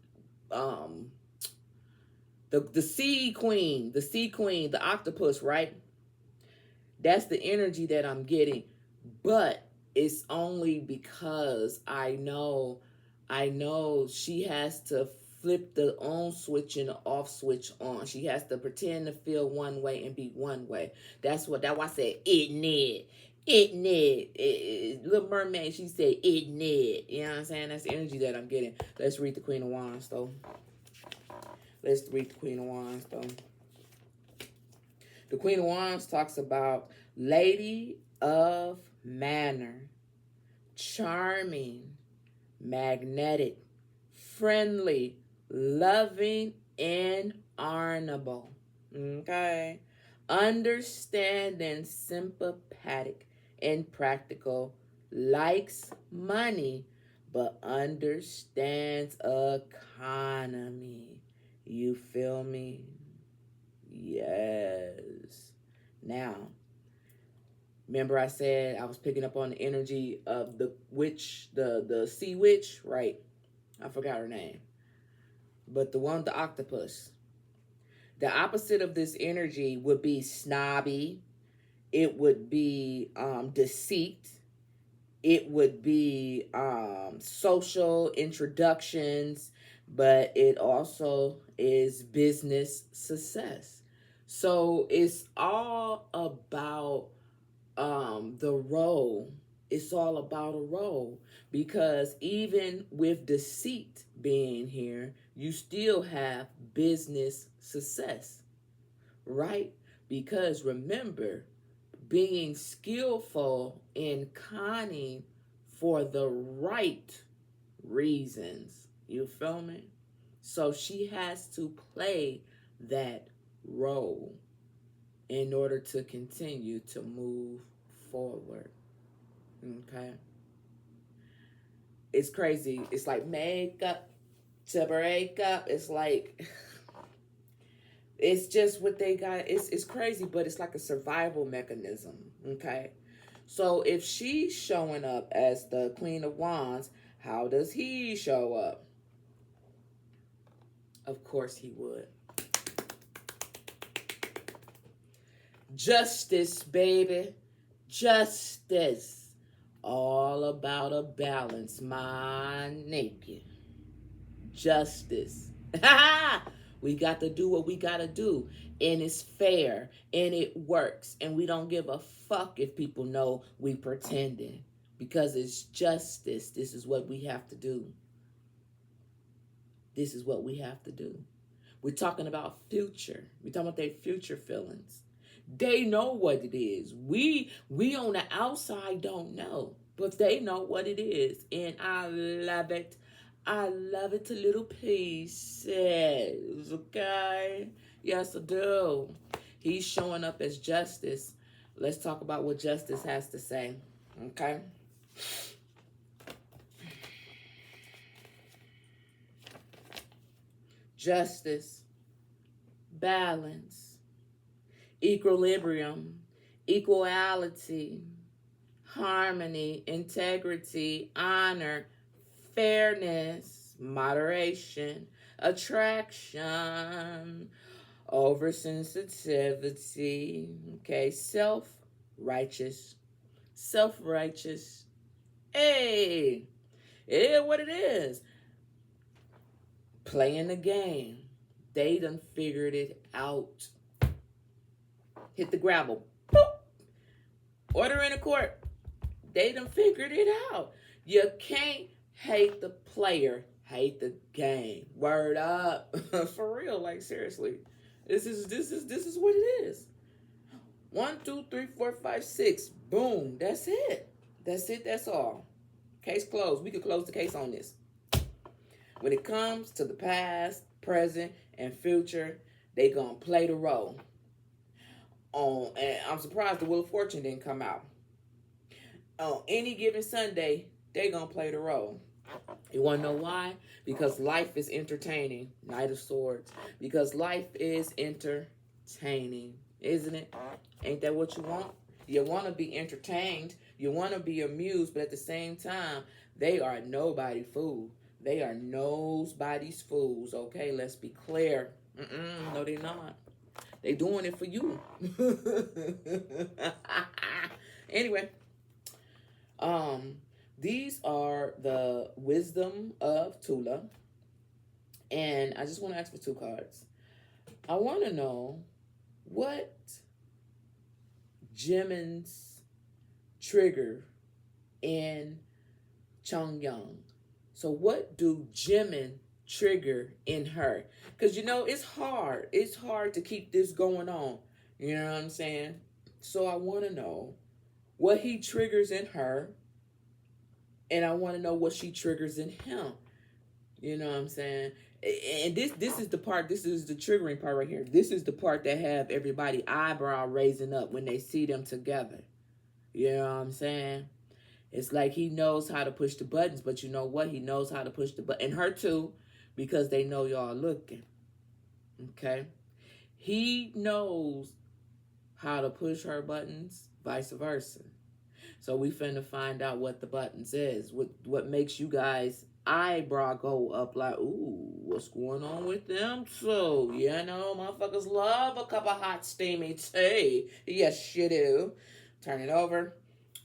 the sea queen, the octopus, right? That's the energy that I'm getting. But it's only because I know she has to flip the on switch and the off switch on. She has to pretend to feel one way and be one way. That's why I said it. Little Mermaid, she said it. You know what I'm saying? That's the energy that I'm getting. Let's read the Queen of Wands, though. The Queen of Wands talks about lady of manner, charming, magnetic, friendly, loving, and honorable. Okay. Understanding, sympathetic, and practical, likes money, but understands economy. You feel me? Yes. Now, remember I said I was picking up on the energy of the witch, the sea witch, right? I forgot her name. But the one, the octopus. The opposite of this energy would be snobby. It would be deceit. It would be social introductions, but it also is business success. So it's all about the role. It's all about a role, because even with deceit being here, you still have business success, right? Because remember, being skillful in conning for the right reasons. You feel me? So she has to play that role in order to continue to move forward. Okay? It's crazy. It's like makeup to break up. It's like, it's just what they got. It's crazy, but it's like a survival mechanism. Okay? So if she's showing up as the Queen of Wands, how does he show up? Of course he would. Justice, baby. Justice. All about a balance, my naked. Justice. We got to do what we got to do. And it's fair and it works. And we don't give a fuck if people know we pretending. Because it's justice. This is what we have to do. This is what we have to do. We're talking about future. We're talking about their future feelings. They know what it is. We on the outside don't know. But they know what it is. And I love it. I love it to little pieces. Okay? Yes, I do. He's showing up as justice. Let's talk about what justice has to say. Okay? Justice, balance, equilibrium, equality, harmony, integrity, honor, fairness, moderation, attraction, oversensitivity, okay, self-righteous, hey, it is what it is. Playing the game. They done figured it out. Hit the gravel. Boop. Order in the court. They done figured it out. You can't hate the player, hate the game. Word up. For real, like seriously. This is what it is. 1, 2, 3, 4, 5, 6. Boom. That's it. That's all. Case closed. We could close the case on this. When it comes to the past, present, and future, they gonna play the role. And I'm surprised the Wheel of Fortune didn't come out. On any given Sunday, they gonna play the role. You wanna know why? Because life is entertaining. Knight of Swords. Because life is entertaining, isn't it? Ain't that what you want? You wanna be entertained. You wanna be amused, but at the same time, they are nobody fool. They are nobody's fools, okay? Let's be clear. No, they're not. They doing it for you. Anyway, these are the wisdom of Tula. And I just want to ask for 2 cards. I want to know what Jimin's trigger in Jeongyeon. So what do Jimin trigger in her? Because, you know, it's hard. It's hard to keep this going on. You know what I'm saying? So I want to know what he triggers in her. And I want to know what she triggers in him. You know what I'm saying? And this is the part, this is the triggering part right here. This is the part that have everybody eyebrow raising up when they see them together. You know what I'm saying? It's like he knows how to push the buttons, but you know what? He knows how to push the button. And her too, because they know y'all looking. Okay? He knows how to push her buttons, vice versa. So we finna find out what the buttons is. What makes you guys eyebrow go up like, ooh, what's going on with them? So, you know, motherfuckers love a cup of hot steamy tea. Yes, you do. Turn it over.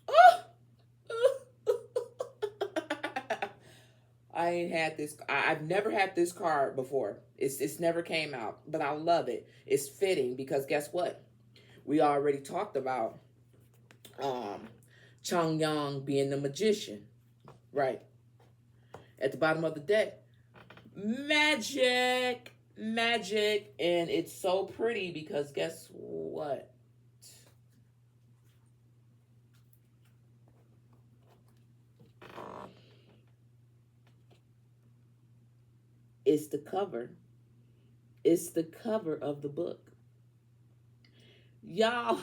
Oh! I ain't had this. I've never had this card before. It's never came out, but I love it. It's fitting because guess what? We already talked about Jeongyeon being the magician, right? At the bottom of the deck, magic, and it's so pretty because guess what? It's the cover. It's the cover of the book. Y'all,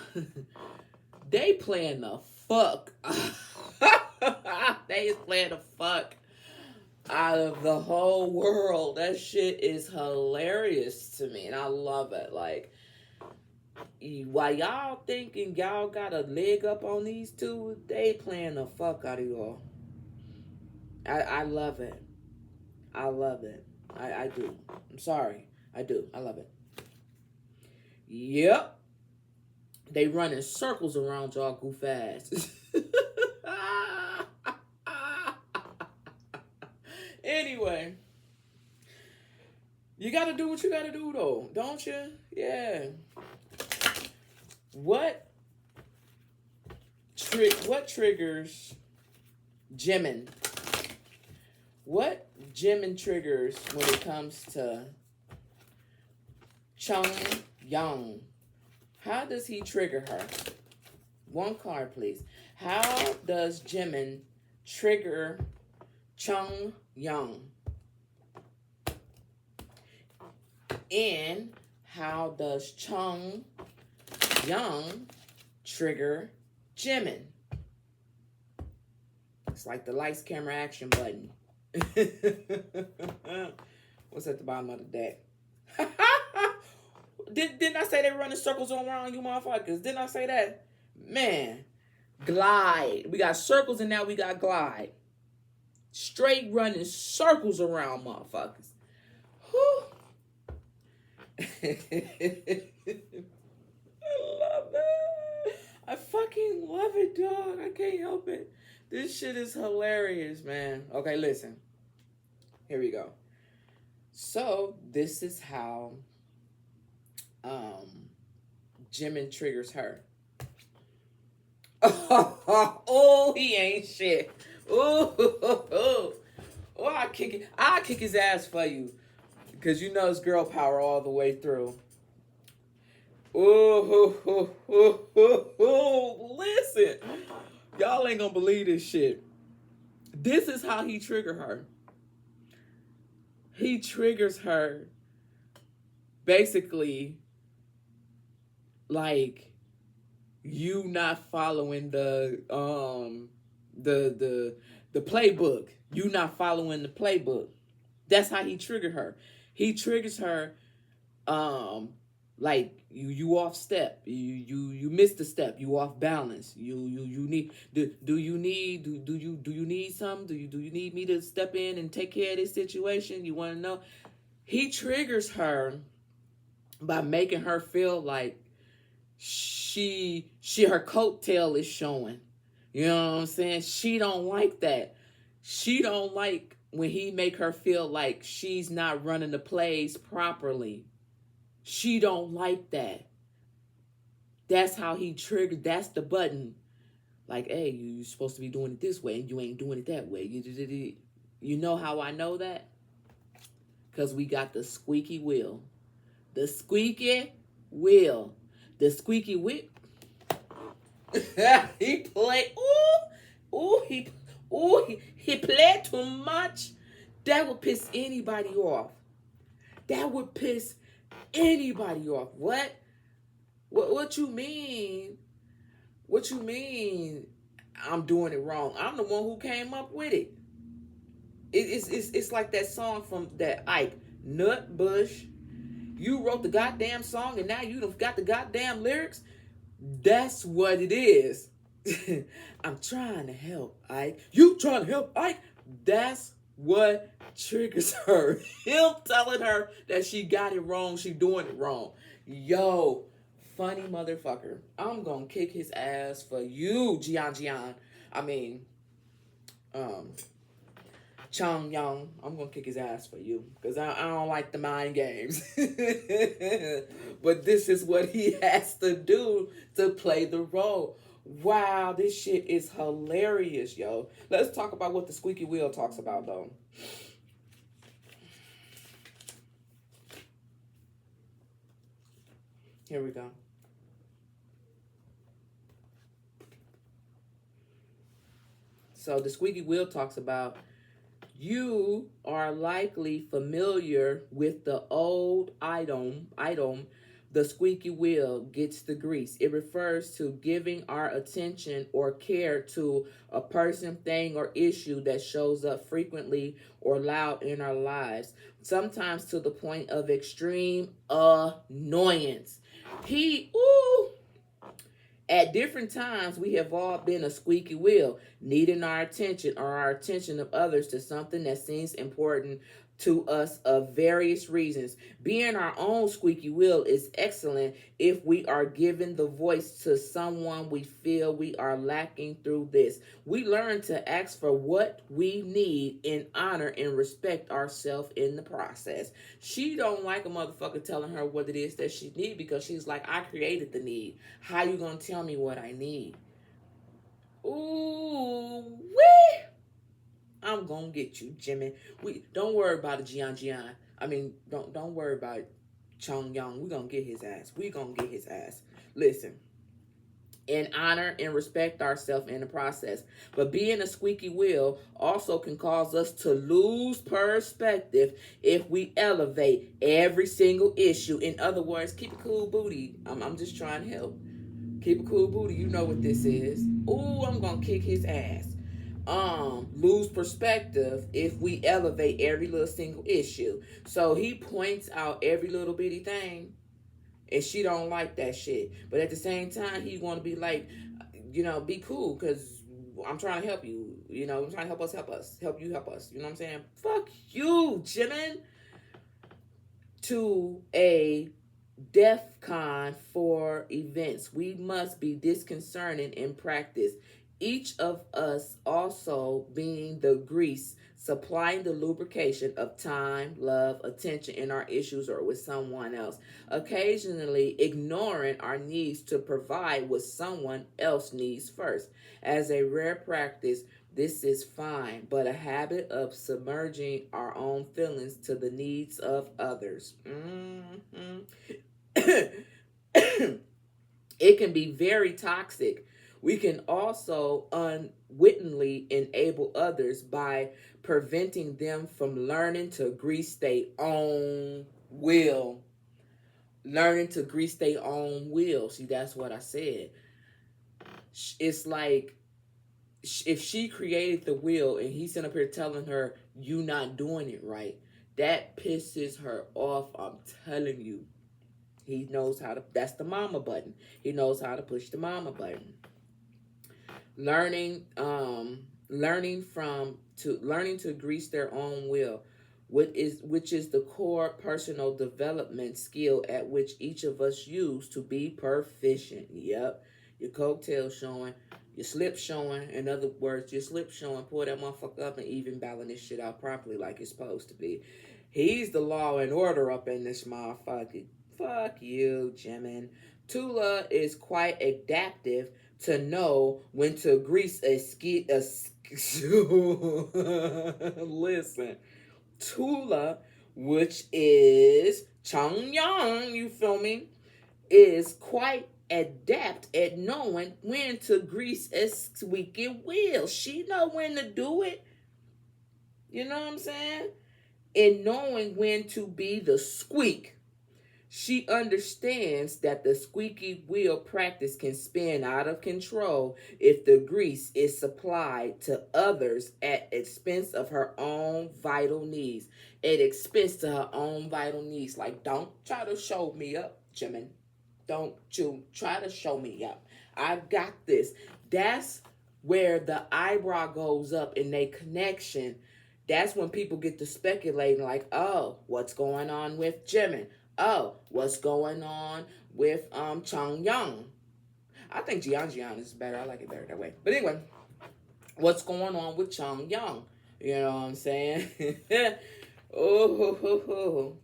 they playing the fuck. They is playing the fuck out of the whole world. That shit is hilarious to me, and I love it. Like, while y'all thinking y'all got a leg up on these two, they playing the fuck out of y'all. I love it. I love it. I do. I'm sorry. I do. I love it. Yep. They run in circles around y'all goof ass. Anyway. You gotta do what you gotta do, though, don't you? Yeah. What triggers Jimin? What Jimin triggers when it comes to Jeongyeon? How does he trigger her? One card, please. How does Jimin trigger Jeongyeon? And how does Jeongyeon trigger Jimin? It's like the lights, camera, action button. What's at the bottom of the deck? Didn't I say they running circles around you motherfuckers? Didn't I say that? Man, glide. We got circles and now we got glide. Straight running circles around motherfuckers. Whew. I love it. I fucking love it, dog. I can't help it. This shit is hilarious, man. Okay, listen. Here we go. So, this is how Jimin triggers her. Oh, he ain't shit. Oh, I kick his ass for you. Because you know it's girl power all the way through. Listen. Y'all ain't gonna believe this shit. This is how he trigger her. He triggers her basically like you not following the playbook. You not following the playbook. That's how he triggered her. He triggers her like you off step. You missed a step. You off balance. You need do you need something? Do you need me to step in and take care of this situation? You want to know? He triggers her by making her feel like her coattail is showing. You know what I'm saying? She don't like that. She don't like when he make her feel like she's not running the plays properly. She don't like that. That's how he triggered. That's the button. Like, hey, you're supposed to be doing it this way and you ain't doing it that way. You know how I know that? Because we got the squeaky wheel. The squeaky wheel. The squeaky wheel. He played. He played too much. That would piss anybody off. That would piss anybody off. What? What you mean? What you mean? I'm doing it wrong. I'm the one who came up with it. It's like that song from that Ike Nutbush. You wrote the goddamn song and now you done got the goddamn lyrics. That's what it is. I'm trying to help Ike. You trying to help Ike? That's what triggers her. Him telling her that she got it wrong. She doing it wrong. Yo, funny motherfucker. I'm gonna kick his ass for you, Jeongyeon. I mean, Jeongyeon. I'm gonna kick his ass for you because I don't like the mind games. But this is what he has to do to play the role. Wow, this shit is hilarious, yo. Let's talk about what the squeaky wheel talks about, though. Here we go. So the squeaky wheel talks about you are likely familiar with the old item, the squeaky wheel gets the grease. It refers to giving our attention or care to a person, thing, or issue that shows up frequently or loud in our lives, sometimes to the point of extreme annoyance. At different times, we have all been a squeaky wheel, needing our attention or our attention of others to something that seems important to us of various reasons. Being our own squeaky wheel is excellent if we are given the voice to someone we feel we are lacking through this. We learn to ask for what we need and honor and respect ourselves in the process. She don't like a motherfucker telling her what it is that she need, because she's like, I created the need. How you gonna tell me what I need? Ooh, wee! I'm gonna get you, Jimin. We don't worry about it, Jeongyeon. I mean, don't worry about Jeongyeon. We gonna get his ass. We gonna get his ass. Listen, and honor and respect ourselves in the process. But being a squeaky wheel also can cause us to lose perspective if we elevate every single issue. In other words, keep a cool booty. I'm just trying to help. Keep a cool booty. You know what this is. Ooh, I'm gonna kick his ass. Lose perspective if we elevate every little single issue. So he points out every little bitty thing, and she don't like that shit. But at the same time, he want to be like, be cool, because I'm trying to help you. I'm trying to help us, help you, help us. You know what I'm saying? Fuck you, Jimin. To a DEFCON 4 events, we must be disconcerting in practice. Each of us also being the grease, supplying the lubrication of time, love, attention in our issues or with someone else. Occasionally ignoring our needs to provide what someone else needs first. As a rare practice, this is fine, but a habit of submerging our own feelings to the needs of others. It can be very toxic. We can also unwittingly enable others by preventing them from learning to grease their own will. Learning to grease their own will. See, that's what I said. It's like, if she created the wheel and he's sitting up here telling her, you not doing it right, that pisses her off. I'm telling you. He knows how to, that's the mama button. He knows how to push the mama button. Learning to grease their own will, which is the core personal development skill at which each of us use to be proficient. Yep, your coattail showing, your slip showing. In other words, your slip showing. Pull that motherfucker up and even balance this shit out properly like it's supposed to be. He's the law and order up in this motherfucker. Fuck you, Jimin. Tula is quite adaptive to know when to grease a ski. Listen, Tula, which is Jeongyeon, you feel me, is quite adept at knowing when to grease a squeaky wheel. She know when to do it. You know what I'm saying? And knowing when to be the squeak. She understands that the squeaky wheel practice can spin out of control if the grease is supplied to others at expense of her own vital needs. At expense to her own vital needs. Like, don't try to show me up, Jimin. Don't you try to show me up. I got this. That's where the eyebrow goes up in their connection. That's when people get to speculating like, oh, what's going on with Jimin? Oh, what's going on with Jeongyeon? I think Jeongyeon is better. I like it better that way. But anyway, what's going on with Jeongyeon? You know what I'm saying? Oh,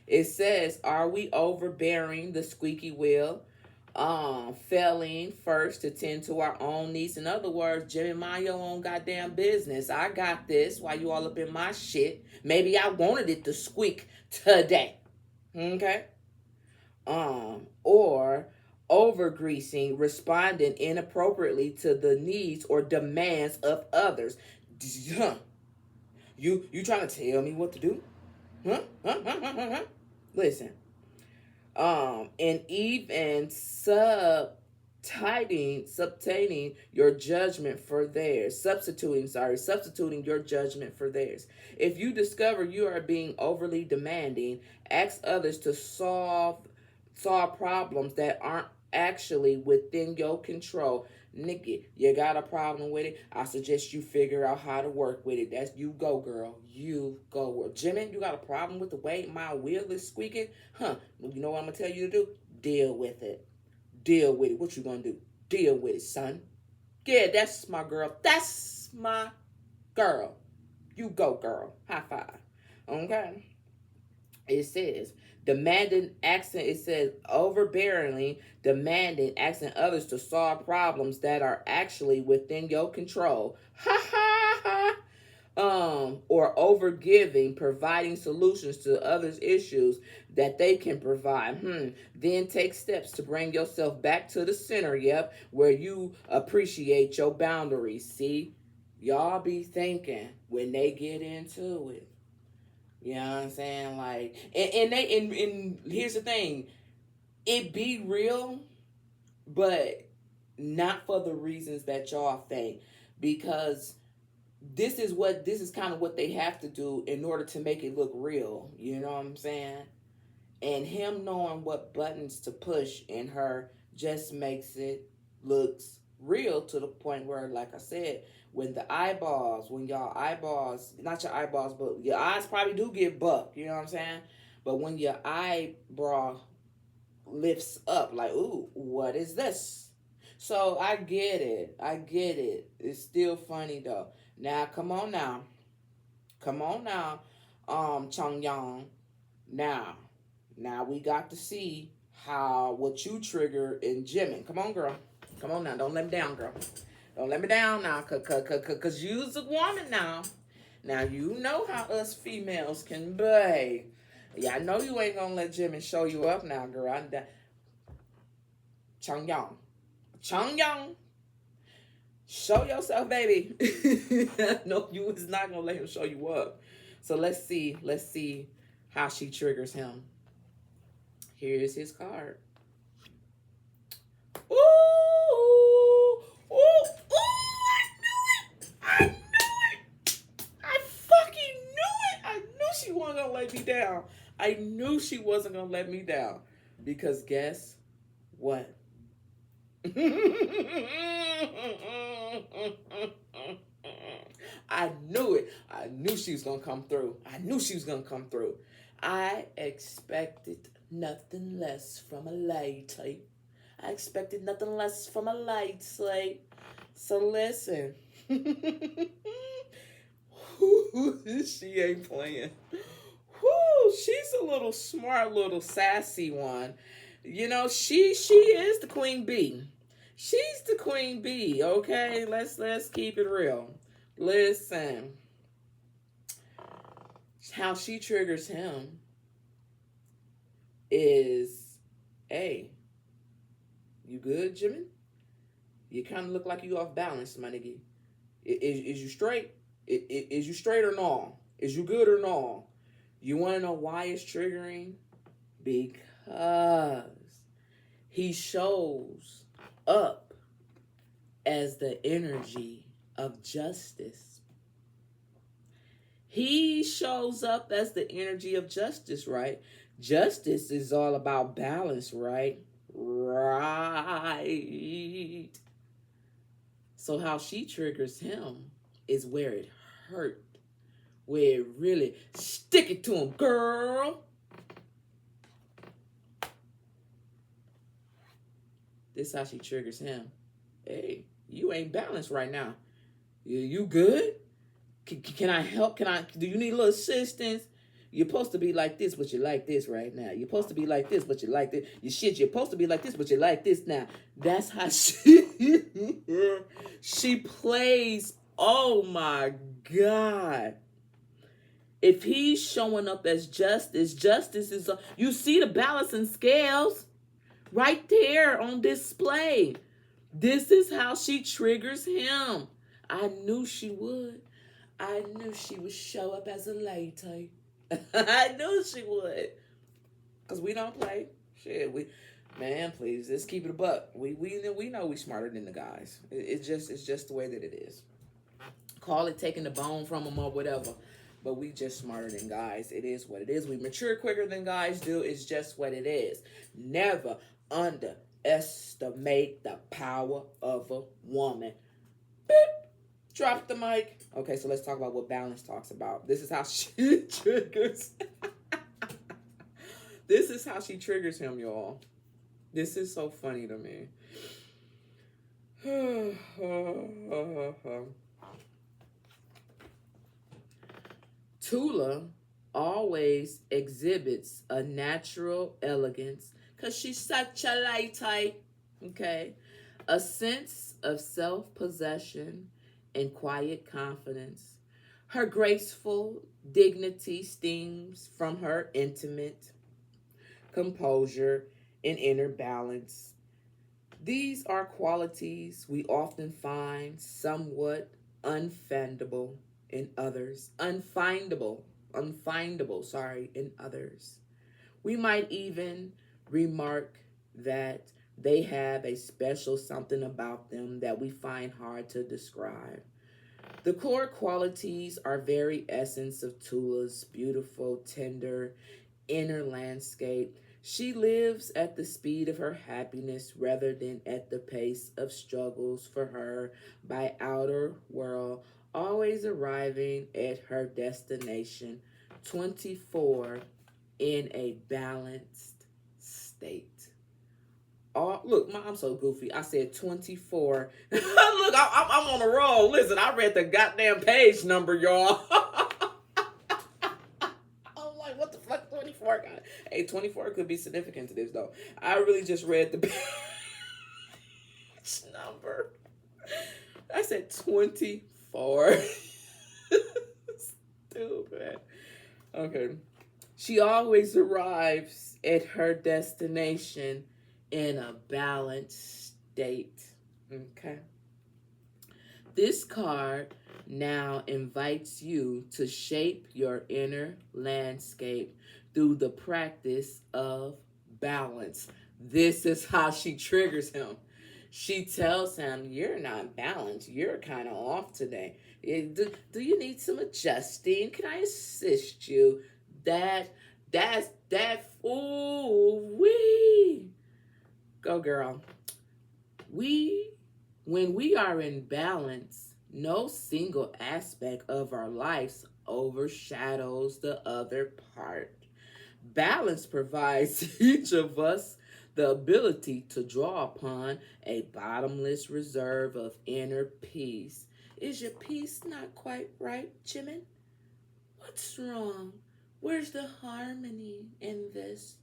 it says, are we overbearing the squeaky wheel? Failing first to tend to our own needs. In other words, Jimmy, mind your own goddamn business. I got this while you all up in my shit. Maybe I wanted it to squeak today. Okay? Or over greasing, responding inappropriately to the needs or demands of others. You trying to tell me what to do? Listen. And even substituting your judgment for theirs. Substituting your judgment for theirs. If you discover you are being overly demanding, ask others to solve problems that aren't actually within your control. Nikki, you got a problem with it? I suggest you figure out how to work with it. That's you go, girl. You go. Well, Jimin, you got a problem with the way my wheel is squeaking? Huh? You know what I'm gonna tell you to do? Deal with it. Deal with it. What you gonna do? Deal with it, son. Yeah, that's my girl. That's my girl. You go, girl. High five. Okay. It says demanding accent. It says overbearingly demanding asking others to solve problems that are actually within your control. Ha ha ha. Or overgiving, providing solutions to others' issues that they can provide. Then take steps to bring yourself back to the center, yep, where you appreciate your boundaries. See, y'all be thinking when they get into it. You know what I'm saying? Like, and here's the thing, it be real, but not for the reasons that y'all think, because this is kind of what they have to do in order to make it look real. You know what I'm saying? And him knowing what buttons to push in her just makes it looks real, to the point where, like I said, when y'all eyeballs, not your eyeballs, but your eyes probably do get bucked, you know what I'm saying? But when your eyebrow lifts up, like, ooh, what is this? So I get it. It's still funny though. Now, come on now. Jeongyeon. Now we got to see what you trigger in Jimin. Come on, girl. Come on now. Don't let me down, girl. Don't let me down now, cause you's a woman now. Now you know how us females can be. Yeah, I know you ain't gonna let Jimin show you up now, girl. Jeongyeon. Show yourself, baby. No, you was not gonna let him show you up. So let's see how she triggers him. Here's his card. Ooh, ooh, ooh, I knew it. I fucking knew it. I knew she wasn't gonna let me down. I knew she wasn't gonna let me down. Because guess what? I knew it. I knew she was gonna come through. I expected nothing less from a lady. So listen. She ain't playing. She's a little smart, little sassy one. You know, she is the queen bee. She's the queen bee, okay? Let's keep it real. Listen. How she triggers him is, hey, you good, Jimin? You kind of look like you off balance, my nigga. Is you straight? Is you straight or no? Is you good or no? You want to know why it's triggering? Because he shows up as the energy of justice. He shows up as the energy of justice, right? Justice is all about balance, right? Right. So how she triggers him is where it hurt. Where it really stick it to him, girl. This is how she triggers him. Hey, you ain't balanced right now. You good? Can I help? Do you need a little assistance? You're supposed to be like this, but you're like this right now. You're supposed to be like this, but you like this. You're supposed to be like this, but you like this now. That's how she plays. Oh my God. If he's showing up as justice is, you see the balancing scales right there on display. This is how she triggers him. I knew she would. I knew she would show up as a lady. I knew she would. Because we don't play. Shit, man, please, let's keep it a buck. We know we smarter than the guys. It's just the way that it is. Call it taking the bone from them or whatever. But we just smarter than guys. It is what it is. We mature quicker than guys do. It's just what it is. Never estimate the power of a woman. Beep. Drop the mic. Okay, so let's talk about what balance talks about. This is how she triggers. This is how she triggers him, y'all. This is so funny to me. Tula always exhibits a natural elegance because she's such a light type. Okay. A sense of self-possession and quiet confidence. Her graceful dignity steams from her intimate composure and inner balance. These are qualities we often find somewhat unfindable in others. Unfindable, in others. We might even remark that they have a special something about them that we find hard to describe. The core qualities are very essence of Tula's beautiful, tender inner landscape. She lives at the speed of her happiness rather than at the pace of struggles for her by outer world, always arriving at her destination 24 in a balanced state. Look, I'm so goofy. I said 24. Look, I'm on a roll. Listen, I read the goddamn page number, y'all. I'm like, what the fuck, 24? God? Hey, 24 could be significant to this, though. I really just read the page number. I said 24. Stupid. Okay. She always arrives at her destination in a balanced state. Okay. This card now invites you to shape your inner landscape through the practice of balance. This is how she triggers him. She tells him, you're not balanced. You're kind of off today. Do you need some adjusting? Can I assist you? Ooh, wee. Go, girl. When we are in balance, no single aspect of our lives overshadows the other part. Balance provides each of us the ability to draw upon a bottomless reserve of inner peace. Is your peace not quite right, Jimin? What's wrong? Where's the harmony in this?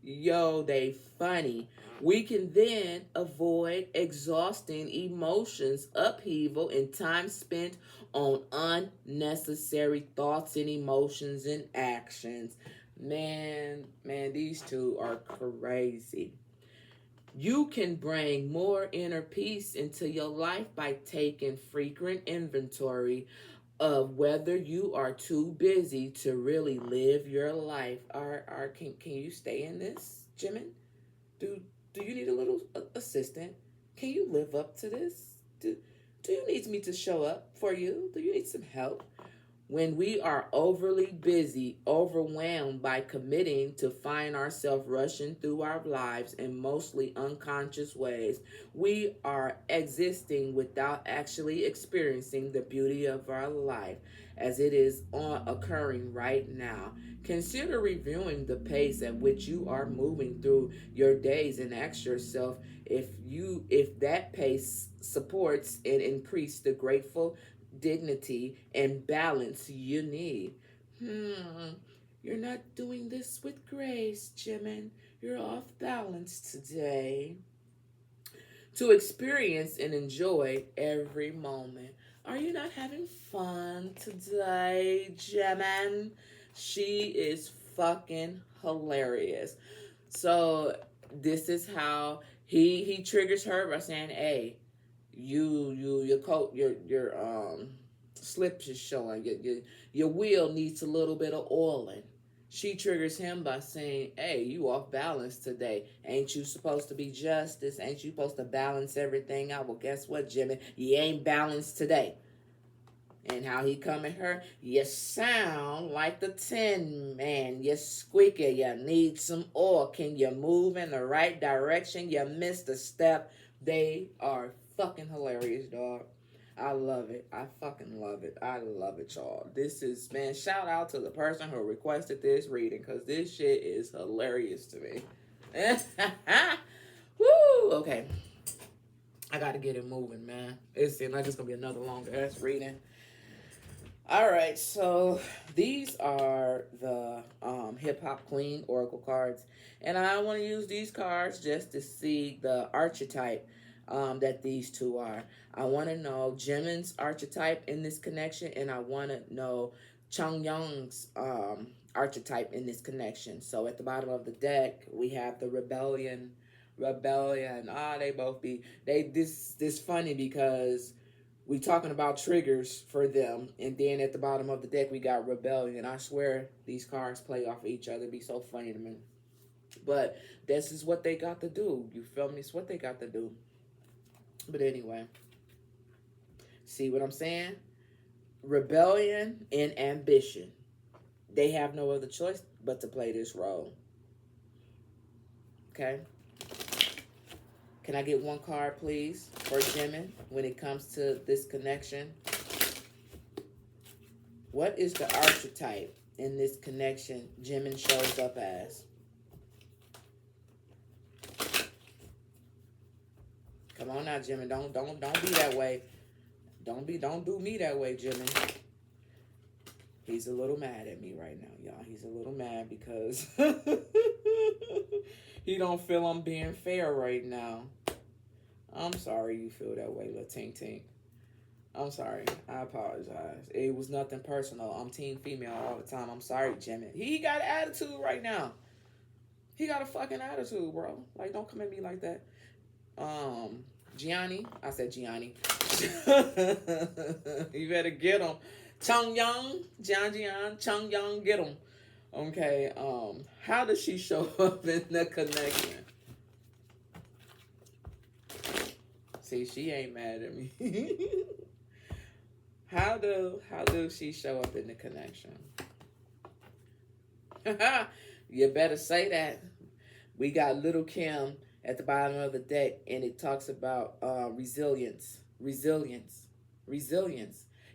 Yo, they funny. We can then avoid exhausting emotions, upheaval, and time spent on unnecessary thoughts and emotions and actions. Man, these two are crazy. You can bring more inner peace into your life by taking frequent inventory of whether you are too busy to really live your life. Can you stay in this, Jimin? Do you need a little assistant? Can you live up to this? Do you need me to show up for you? Do you need some help? When we are overly busy, overwhelmed by committing to find ourselves rushing through our lives in mostly unconscious ways, we are existing without actually experiencing the beauty of our life as it is occurring right now. Consider reviewing the pace at which you are moving through your days and ask yourself if that pace supports and increases the grateful dignity and balance you need. You're not doing this with grace, Jimin. You're off balance today. To experience and enjoy every moment. Are you not having fun today, Jimin? She is fucking hilarious. So this is how he triggers her by saying, hey, your coat, your slips is showing. Your wheel needs a little bit of oiling. She triggers him by saying, hey, you off balance today. Ain't you supposed to be justice? Ain't you supposed to balance everything out? Well, guess what, Jimmy? You ain't balanced today. And how he come at her, you sound like the Tin Man. You squeaky, you need some oil. Can you move in the right direction? You missed a step. They are fucking hilarious, dog. I love it. I fucking love it. I love it, y'all. This is, man, shout out to the person who requested this reading, because this shit is hilarious to me. Woo! Okay. I gotta get it moving, man. It seems like it's gonna be another long ass reading. Alright, so these are the Hip Hop Queen Oracle cards. And I want to use these cards just to see the archetype that these two are. I want to know Jimin's archetype in this connection, and I want to know Jeongyeon's archetype in this connection. So at the bottom of the deck, we have the rebellion. They both be, this funny because we talking about triggers for them, and then at the bottom of the deck we got rebellion. I swear these cards play off of each other. It'd be so funny to me. But this is what they got to do. You feel me? It's what they got to do. But anyway, see what I'm saying? Rebellion and ambition. They have no other choice but to play this role. Okay? Can I get one card, please, for Jimin when it comes to this connection? What is the archetype in this connection Jimin shows up as? Come on now, Jimin. Don't be that way. Don't do me that way, Jimin. He's a little mad at me right now, y'all. He's a little mad because he don't feel I'm being fair right now. I'm sorry you feel that way, little Tink Tink. I'm sorry. I apologize. It was nothing personal. I'm team female all the time. I'm sorry, Jimin. He got an attitude right now. He got a fucking attitude, bro. Like, don't come at me like that. Gianni. I said Gianni. You better get him. Jeongyeon. Jeongyeon, get him. Okay, how does she show up in the connection? See, she ain't mad at me. How do she show up in the connection? You better say that. We got Little Kim at the bottom of the deck, and it talks about resilience.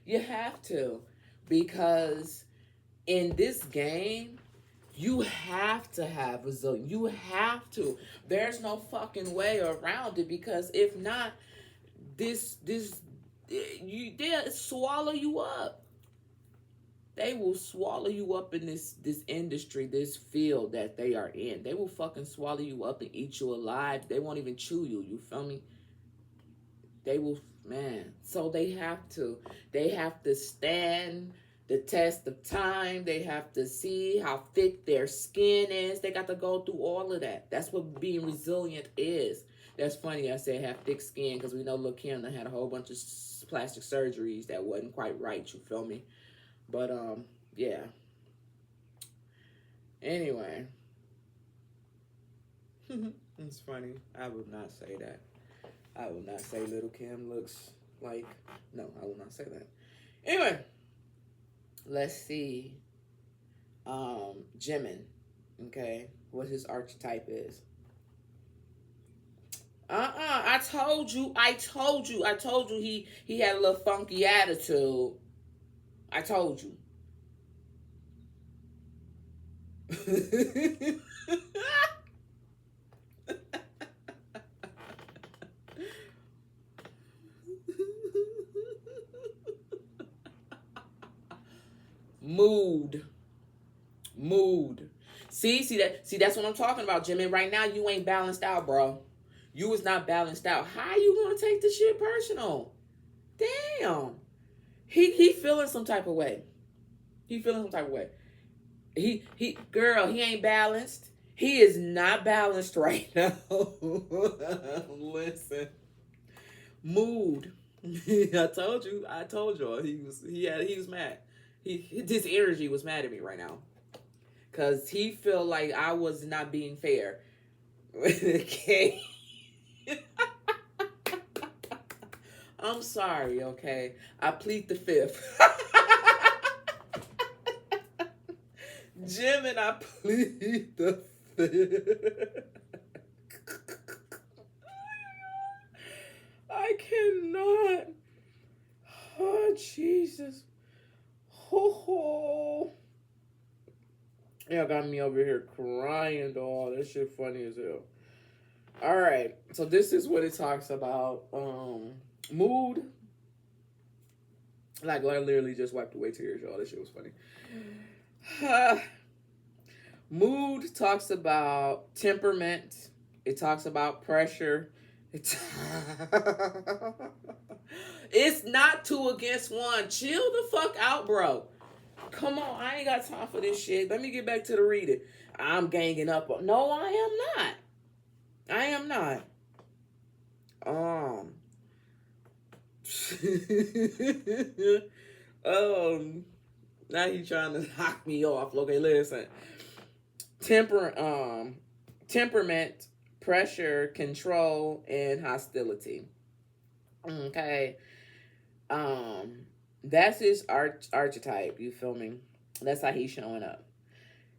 You have to, because in this game, you have to have resilience. You have to. There's no fucking way around it, because if not, they'll swallow you up. They will swallow you up in this industry, this field that they are in. They will fucking swallow you up and eat you alive. They won't even chew you. You feel me? They will, man. So they have to stand the test of time. They have to see how thick their skin is. They got to go through all of that. That's what being resilient is. That's funny I said have thick skin, because we know Lil' Kim had a whole bunch of plastic surgeries that wasn't quite right. You feel me? But, yeah. Anyway. It's funny. I would not say that. I will not say Little Kim looks like... No, I will not say that. Anyway. Let's see. Jimin. Okay. What his archetype is. I told you he had a little funky attitude. I told you. Mood. See, that's what I'm talking about, Jimmy. Right now, you ain't balanced out, bro. You was not balanced out. How you gonna take this shit personal? Damn. He feeling some type of way. Girl, he ain't balanced. He is not balanced right now. Listen. Mood. I told y'all he was mad. His energy was mad at me right now. Cause he felt like I was not being fair. Okay. I'm sorry, okay? I plead the fifth. Jimin, I plead the fifth. I cannot. Oh, Jesus. Ho ho. Y'all got me over here crying, dog. That shit funny as hell. All right, so this is what it talks about. Mood. Like, I literally just wiped away tears, y'all. That shit was funny. Mood talks about temperament. It talks about pressure. It's not 2 against 1. Chill the fuck out, bro. Come on, I ain't got time for this shit. Let me get back to the reading. I'm ganging up. No, I am not. I am not. Now he trying to knock me off. Okay, listen. Temperament, pressure, control, and hostility. Okay. That's his archetype, you feel me? That's how he's showing up.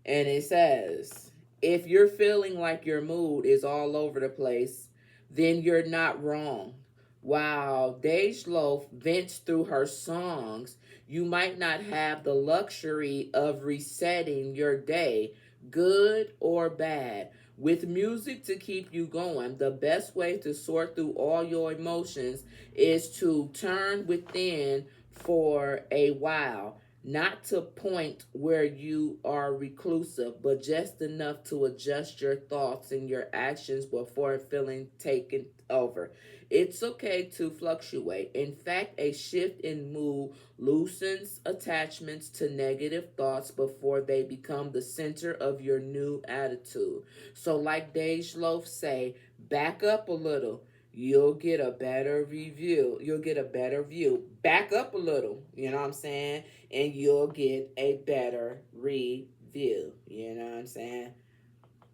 And it says, if you're feeling like your mood is all over the place, then you're not wrong. While Dej vents through her songs, you might not have the luxury of resetting your day, good or bad. With music to keep you going, the best way to sort through all your emotions is to turn within for a while. Not to point where you are reclusive, but just enough to adjust your thoughts and your actions before feeling taken over. It's okay to fluctuate. In fact, a shift in mood loosens attachments to negative thoughts before they become the center of your new attitude. So like Dej Loaf say, back up a little. You'll get a better review. You'll get a better view. Back up a little, you know what I'm saying? And you'll get a better review. You know what I'm saying?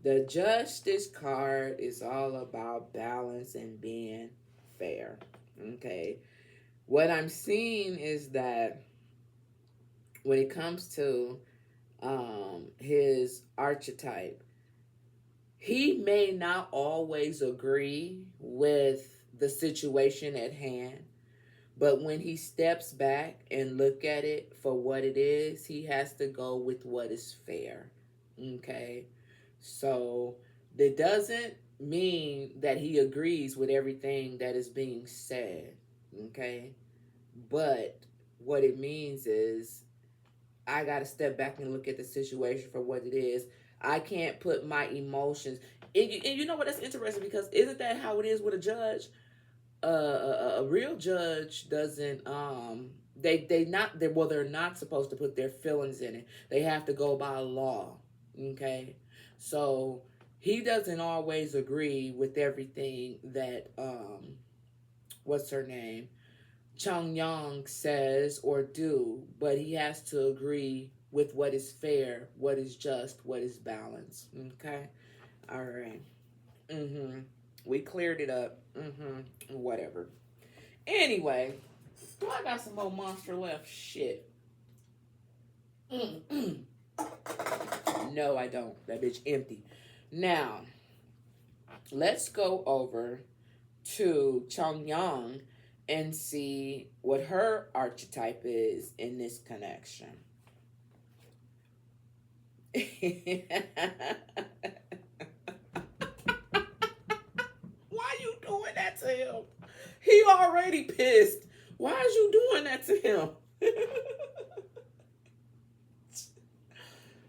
The Justice card is all about balance and being fair. Okay. What I'm seeing is that when it comes to his archetype, he may not always agree with the situation at hand, but when he steps back and look at it for what it is, he has to go with what is fair. Okay? So that doesn't mean that he agrees with everything that is being said. Okay? But what it means is I got to step back and look at the situation for what it is. I can't put my emotions. And you know what? That's interesting because isn't that how it is with a judge? A real judge doesn't. They're not supposed to put their feelings in it. They have to go by law. Okay, so he doesn't always agree with everything that what's her name, Jeongyeon says or do, but he has to agree with what is fair, what is just, what is balanced. Okay? All right. We cleared it up. Whatever. Anyway, I got some more monster left. Shit. No, I don't. That bitch empty. Now, let's go over to Jeongyeon and see what her archetype is in this connection. Why you doing that to him? He already pissed. Why is you doing that to him?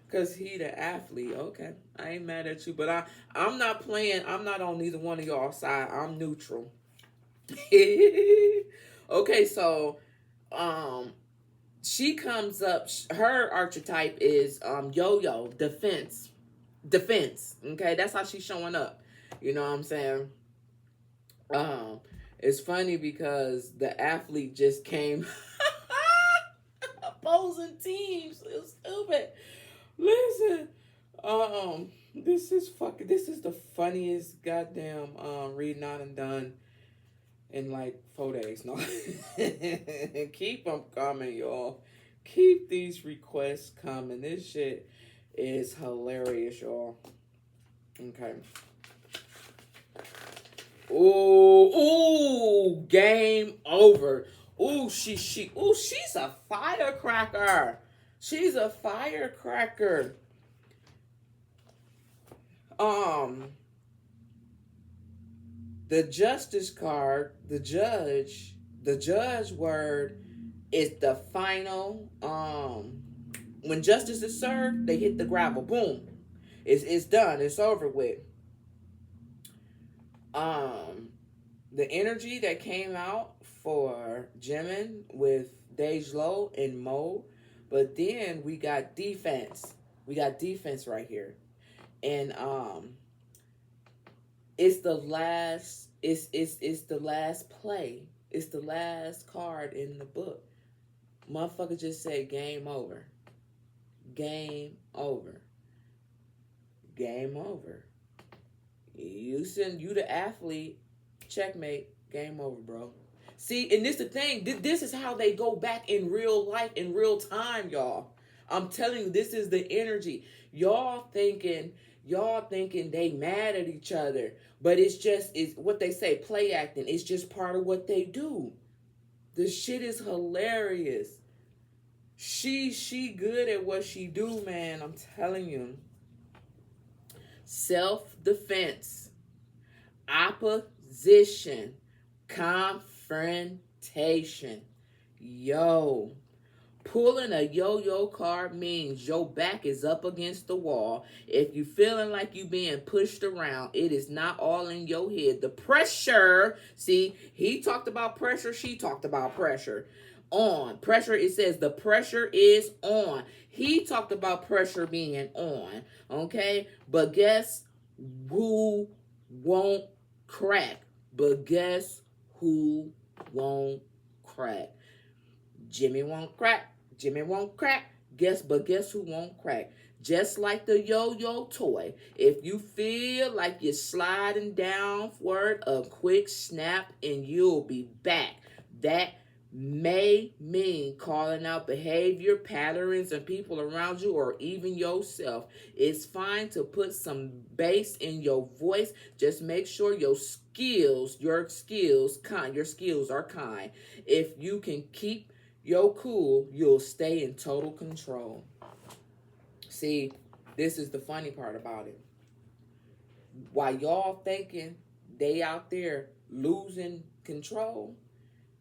Because he the athlete. Okay. I ain't mad at you, but I'm not playing. I'm not on neither one of y'all side. I'm neutral. Okay, so she comes up, her archetype is yo-yo, defense. Okay, that's how she's showing up. You know what I'm saying? It's funny because the athlete just came opposing teams. It was stupid. Listen, this is the funniest goddamn reading I done. in like 4 days. No. Keep them coming, y'all. Keep these requests coming. This shit is hilarious, y'all. Okay. Ooh, game over. She's a firecracker. She's a firecracker. The justice card, the judge word is the final. When justice is served, they hit the gravel. Boom. It's done. It's over with. The energy that came out for Jimin with Dej and Mo, but then we got defense. We got defense right here, and it's the last. It's the last play. It's the last card in the book. Motherfucker just said game over. Game over. Game over. You the athlete. Checkmate. Game over, bro. See, and this the thing. This is how they go back in real life, in real time, y'all. I'm telling you, this is the energy. Y'all thinking they mad at each other. But it's what they say, play acting. It's just part of what they do. The shit is hilarious. She good at what she do, man. I'm telling you. Self-defense. Opposition. Confrontation. Yo. Pulling a yo-yo card means your back is up against the wall. If you feeling like you being pushed around, it is not all in your head. The pressure, see, he talked about pressure, she talked about pressure. On. Pressure, it says the pressure is on. He talked about pressure being on, okay? But guess who won't crack? But guess who won't crack? Jimmy won't crack. Jimmy won't crack. Guess who won't crack? Just like the yo-yo toy. If you feel like you're sliding downward, a quick snap and you'll be back. That may mean calling out behavior, patterns, and people around you, or even yourself. It's fine to put some bass in your voice. Just make sure your skills are kind. If you can keep your cool, you'll stay in total control. See, this is the funny part about it. While y'all thinking they out there losing control,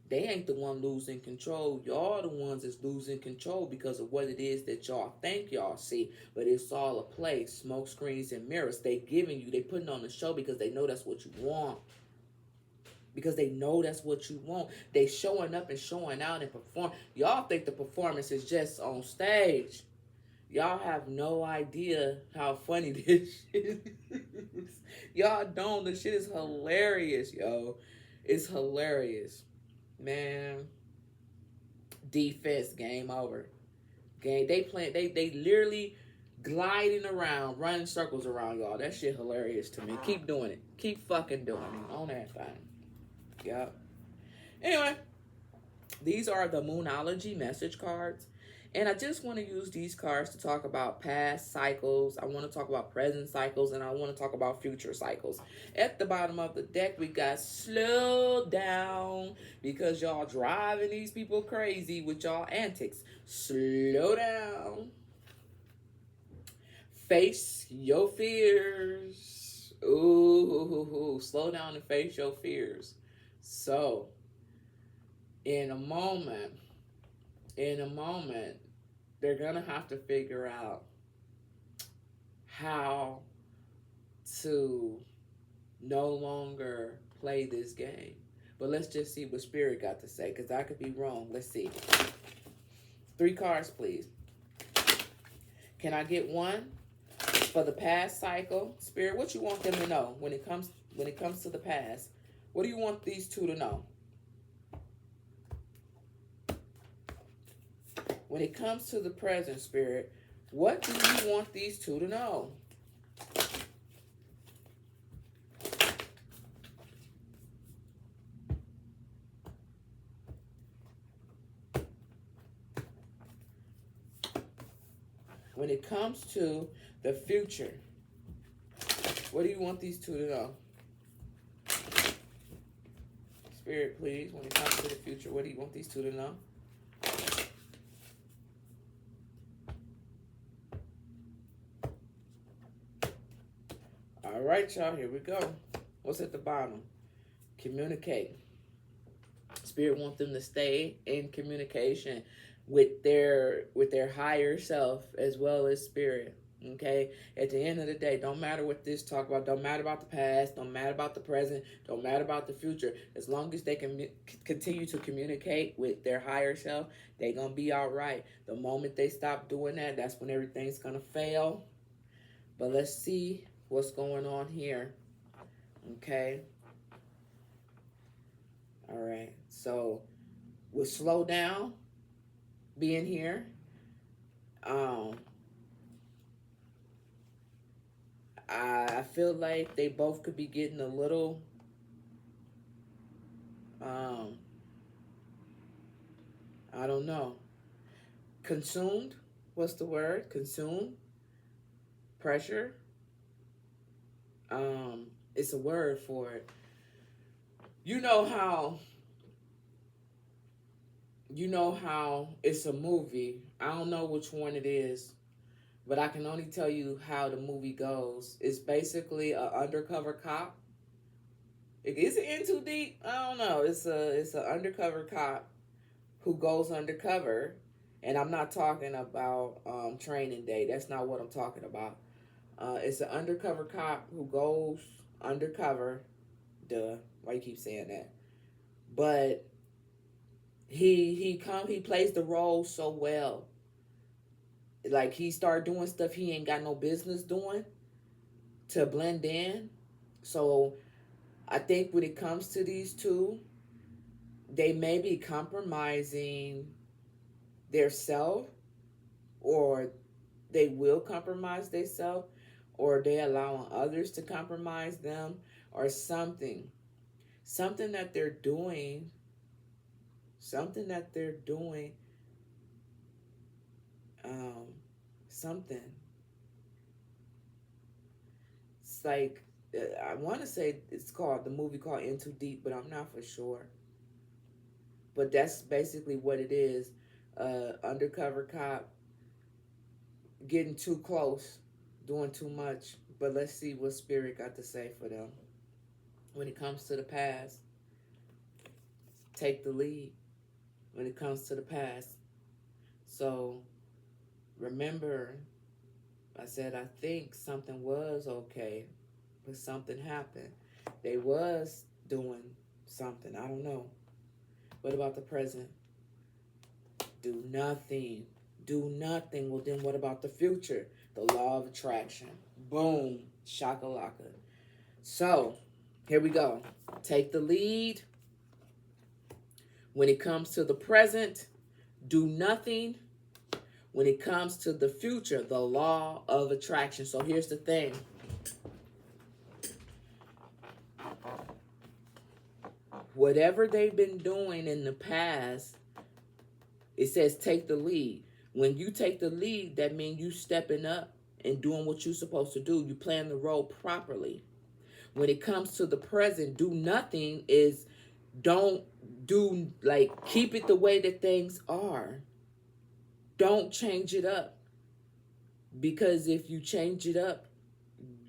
they ain't the one losing control. Y'all the ones that's losing control because of what it is that y'all think y'all see. But it's all a play, smoke screens and mirrors. They putting on the show because they know that's what you want. Because they know that's what you want. They showing up and showing out and perform. Y'all think the performance is just on stage. Y'all have no idea how funny this shit is. Y'all don't. The shit is hilarious, yo. It's hilarious. Man. Defense, game over. They literally gliding around, running circles around y'all. That shit hilarious to me. Keep doing it. Keep fucking doing it. On that thing. Yep. Anyway, these are the Moonology message cards. And I just want to use these cards to talk about past cycles. I want to talk about present cycles. And I want to talk about future cycles. At the bottom of the deck, we got slow down. Because y'all driving these people crazy with y'all antics. Slow down. Face your fears. Ooh, slow down and face your fears. So, in a moment, they're going to have to figure out how to no longer play this game. But let's just see what Spirit got to say, because I could be wrong. Let's see. 3 cards, please. Can I get one for the past cycle? Spirit, what you want them to know when it comes to the past? What do you want these 2 to know? When it comes to the present, Spirit, what do you want these 2 to know? When it comes to the future, what do you want these two to know? Spirit, please, when it comes to the future, what do you want these two to know? All right, y'all, here we go. What's at the bottom? Communicate. Spirit wants them to stay in communication with their higher self as well as spirit. Okay, at the end of the day, don't matter what this talk about, don't matter about the past, don't matter about the present, don't matter about the future. As long as they can continue to communicate with their higher self, they're gonna be all right. The moment they stop doing that, that's when everything's gonna fail. But let's see what's going on here. Okay. All right. So we'll slow down being here. I feel like they both could be getting a little I don't know. Consumed? What's the word? Consumed? Pressure? It's a word for it. You know how it's a movie. I don't know which one it is, but I can only tell you how the movie goes. It's basically an undercover cop. Is it in too deep? I don't know. It's an undercover cop who goes undercover, and I'm not talking about Training Day. That's not what I'm talking about. It's an undercover cop who goes undercover. Duh. Why you keep saying that? But he plays the role so well. Like, he started doing stuff he ain't got no business doing to blend in. So I think when it comes to these two, they may be compromising their self, or they will compromise their self, or they allowing others to compromise them, or something that they're doing, something. It's like, I want to say it's called, the movie called In Too Deep, but I'm not for sure. But that's basically what it is. Undercover cop getting too close, doing too much. But let's see what Spirit got to say for them. When it comes to the past, take the lead. When it comes to the past. So remember, I said I think something was okay, but something happened. They was doing something. I don't know. What about the present? Do nothing. Do nothing. Well, then what about the future? The law of attraction. Boom. Shakalaka. So, here we go. Take the lead. When it comes to the present, do nothing. When it comes to the future, the law of attraction. So here's the thing. Whatever they've been doing in the past, it says take the lead. When you take the lead, that means you stepping up and doing what you're supposed to do. You playing the role properly. When it comes to the present, do nothing is don't do, like, keep it the way that things are. Don't change it up. Because if you change it up,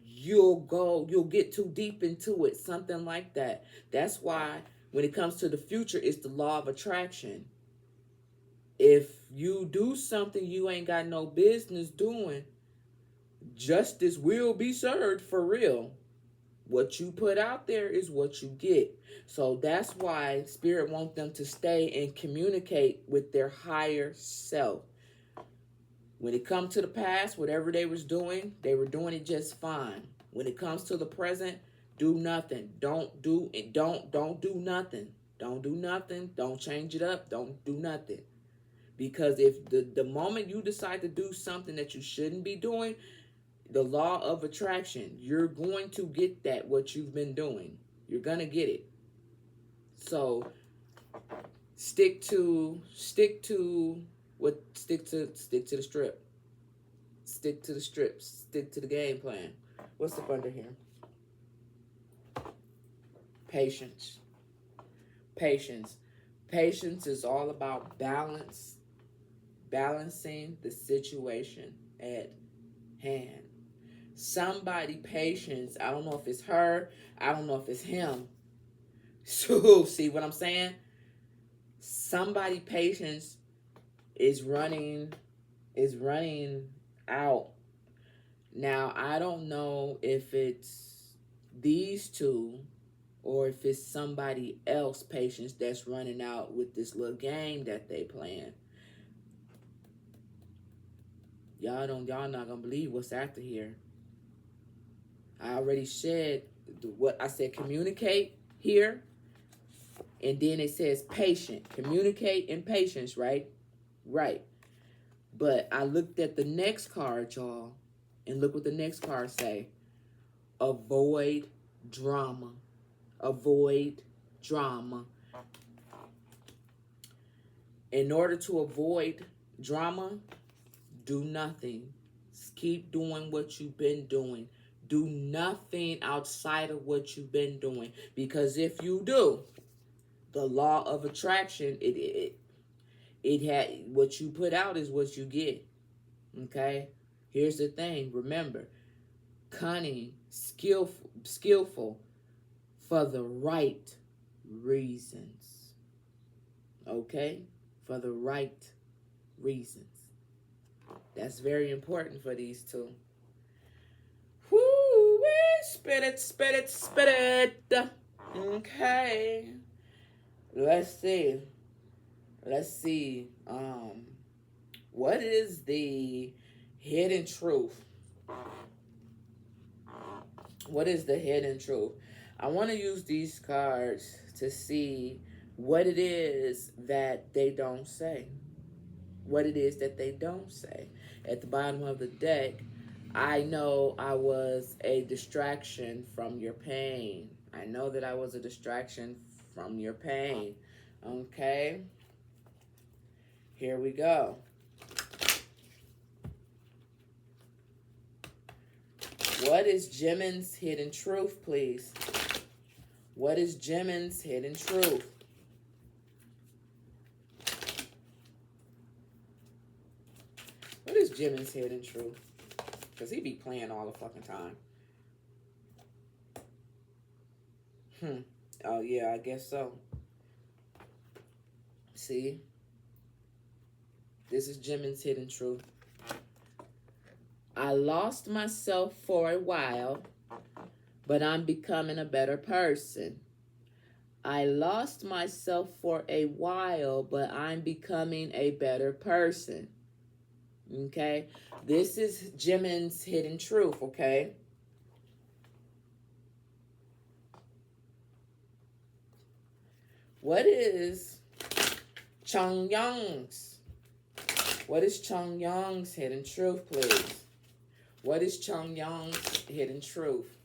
you'll get too deep into it. Something like that. That's why when it comes to the future, it's the law of attraction. If you do something you ain't got no business doing, justice will be served for real. What you put out there is what you get. So that's why Spirit wants them to stay and communicate with their higher self. When it comes to the past, whatever they was doing, they were doing it just fine. When it comes to the present, do nothing. Don't do nothing. Don't do nothing. Don't change it up. Don't do nothing. Because if the moment you decide to do something that you shouldn't be doing, the law of attraction, you're going to get that, what you've been doing. You're going to get it. So stick to the strip. Stick to the strips. Stick to the game plan. What's up under here? Patience. Patience. Patience is all about balance, balancing the situation at hand. Somebody patience, I don't know if it's her, I don't know if it's him. So, see what I'm saying? Somebody patience is running out. Now, I don't know if it's these two or if it's somebody else patience that's running out with this little game that they playing. Y'all not gonna believe what's after here. I already said what I said, communicate here. And then it says patient. Communicate and patience, right? Right. But I looked at the next card, y'all, and look what the next card say. Avoid drama. Avoid drama. In order to avoid drama, do nothing. Keep doing what you've been doing. Do nothing outside of what you've been doing. Because if you do, the law of attraction, it had what you put out is what you get. Okay? Here's the thing. Remember, cunning, skillful for the right reasons. Okay? For the right reasons. That's very important for these two. Whoo, spit it. Okay. Let's see. What is the hidden truth? What is the hidden truth? I want to use these cards to see what it is that they don't say. What it is that they don't say. At the bottom of the deck, I know I was a distraction from your pain. I know that I was a distraction from your pain. Okay? Here we go. What is Jimin's hidden truth, please? What is Jimin's hidden truth? What is Jimin's hidden truth? Because he be playing all the fucking time. Oh, yeah, I guess so. See? This is Jimin's hidden truth. I lost myself for a while, but I'm becoming a better person. I lost myself for a while, but I'm becoming a better person. Okay? This is Jimin's hidden truth, okay? What is Jeongyeon's? What is Jeongyeon's hidden truth, please? What is Jeongyeon's hidden truth?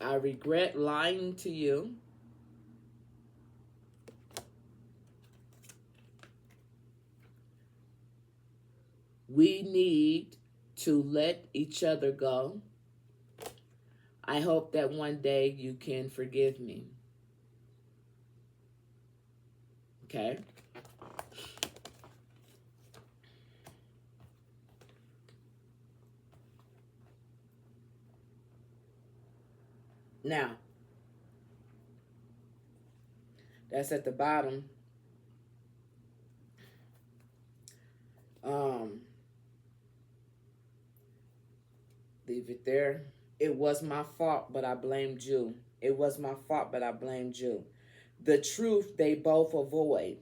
I regret lying to you. We need to let each other go. I hope that one day you can forgive me. Okay? Now, that's at the bottom. Leave it there. It was my fault, but I blamed you. It was my fault, but I blamed you. The truth they both avoid.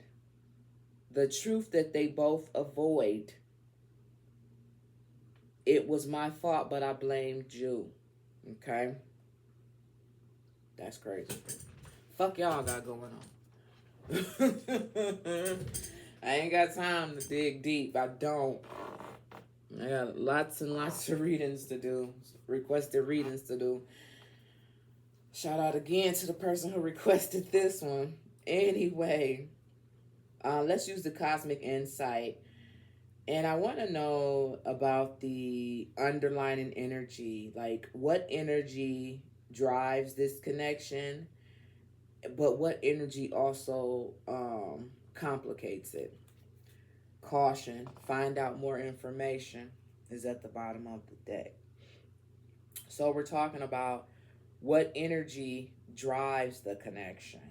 The truth that they both avoid. It was my fault, but I blamed you. Okay? That's crazy. Fuck y'all got going on. I ain't got time to dig deep. I don't. I got lots and lots of readings to do, requested readings to do. Shout out again to the person who requested this one. Anyway, let's use the cosmic insight. And I want to know about the underlying energy. Like, what energy drives this connection, but what energy also complicates it? Caution, find out more information is at the bottom of the deck. So we're talking about what energy drives the connection,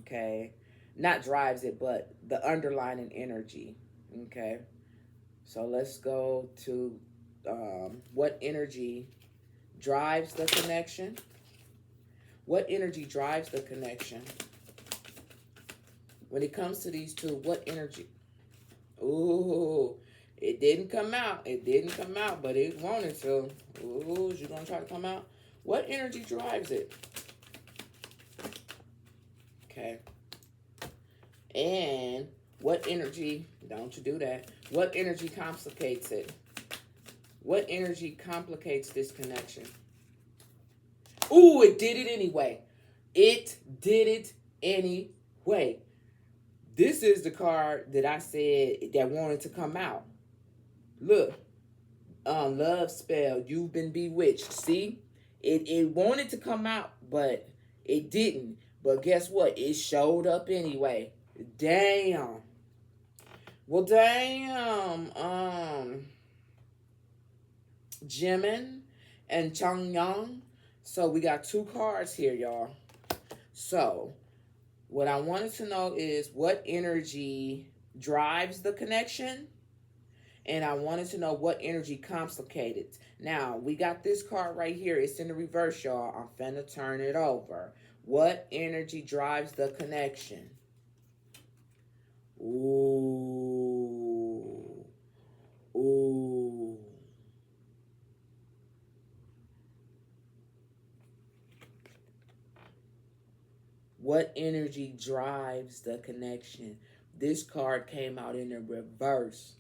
okay? Not drives it, but the underlying energy, okay? So let's go to what energy drives the connection. What energy drives the connection? When it comes to these two, what energy? Ooh, it didn't come out. It didn't come out, but it wanted to. Ooh, is you going to try to come out? What energy drives it? Okay. And what energy, don't you do that. What energy complicates it? What energy complicates this connection? Ooh, it did it anyway. It did it anyway. This is the card that I said that wanted to come out. Look, love spell, you've been bewitched. See, it wanted to come out, but it didn't. But guess what? It showed up anyway. Damn. Well, damn. Jimin and Jeongyeon. So we got two cards here, y'all. So what I wanted to know is what energy drives the connection, and I wanted to know what energy complicated. Now, we got this card right here. It's in the reverse, y'all. I'm finna turn it over. What energy drives the connection? Ooh. Ooh. What energy drives the connection? This card came out in the reverse.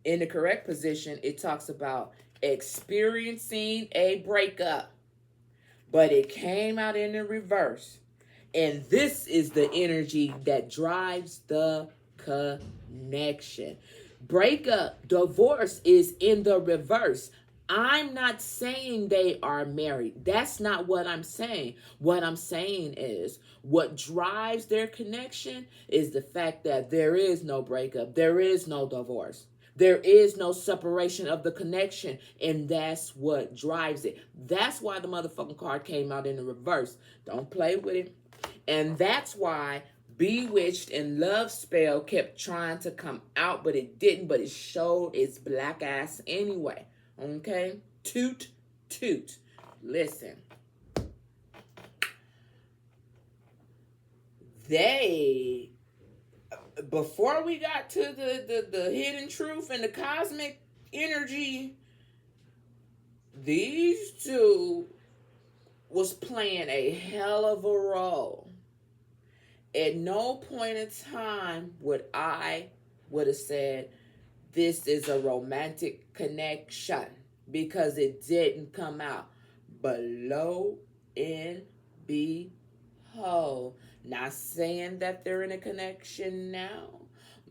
In the correct position, it talks about experiencing a breakup, but it came out in the reverse. And this is the energy that drives the connection. Breakup, divorce is in the reverse. I'm not saying they are married. That's not what I'm saying. What I'm saying is what drives their connection is the fact that there is no breakup. There is no divorce. There is no separation of the connection, and that's what drives it. That's why the motherfucking card came out in the reverse. Don't play with it. And that's why Bewitched and Love Spell kept trying to come out, but it didn't, but it showed its black ass anyway. Okay? Toot, toot. Listen. Before we got to the hidden truth and the cosmic energy, these two was playing a hell of a role. At no point in time would have said this is a romantic connection, because it didn't come out. But lo and behold, not saying that they're in a connection now,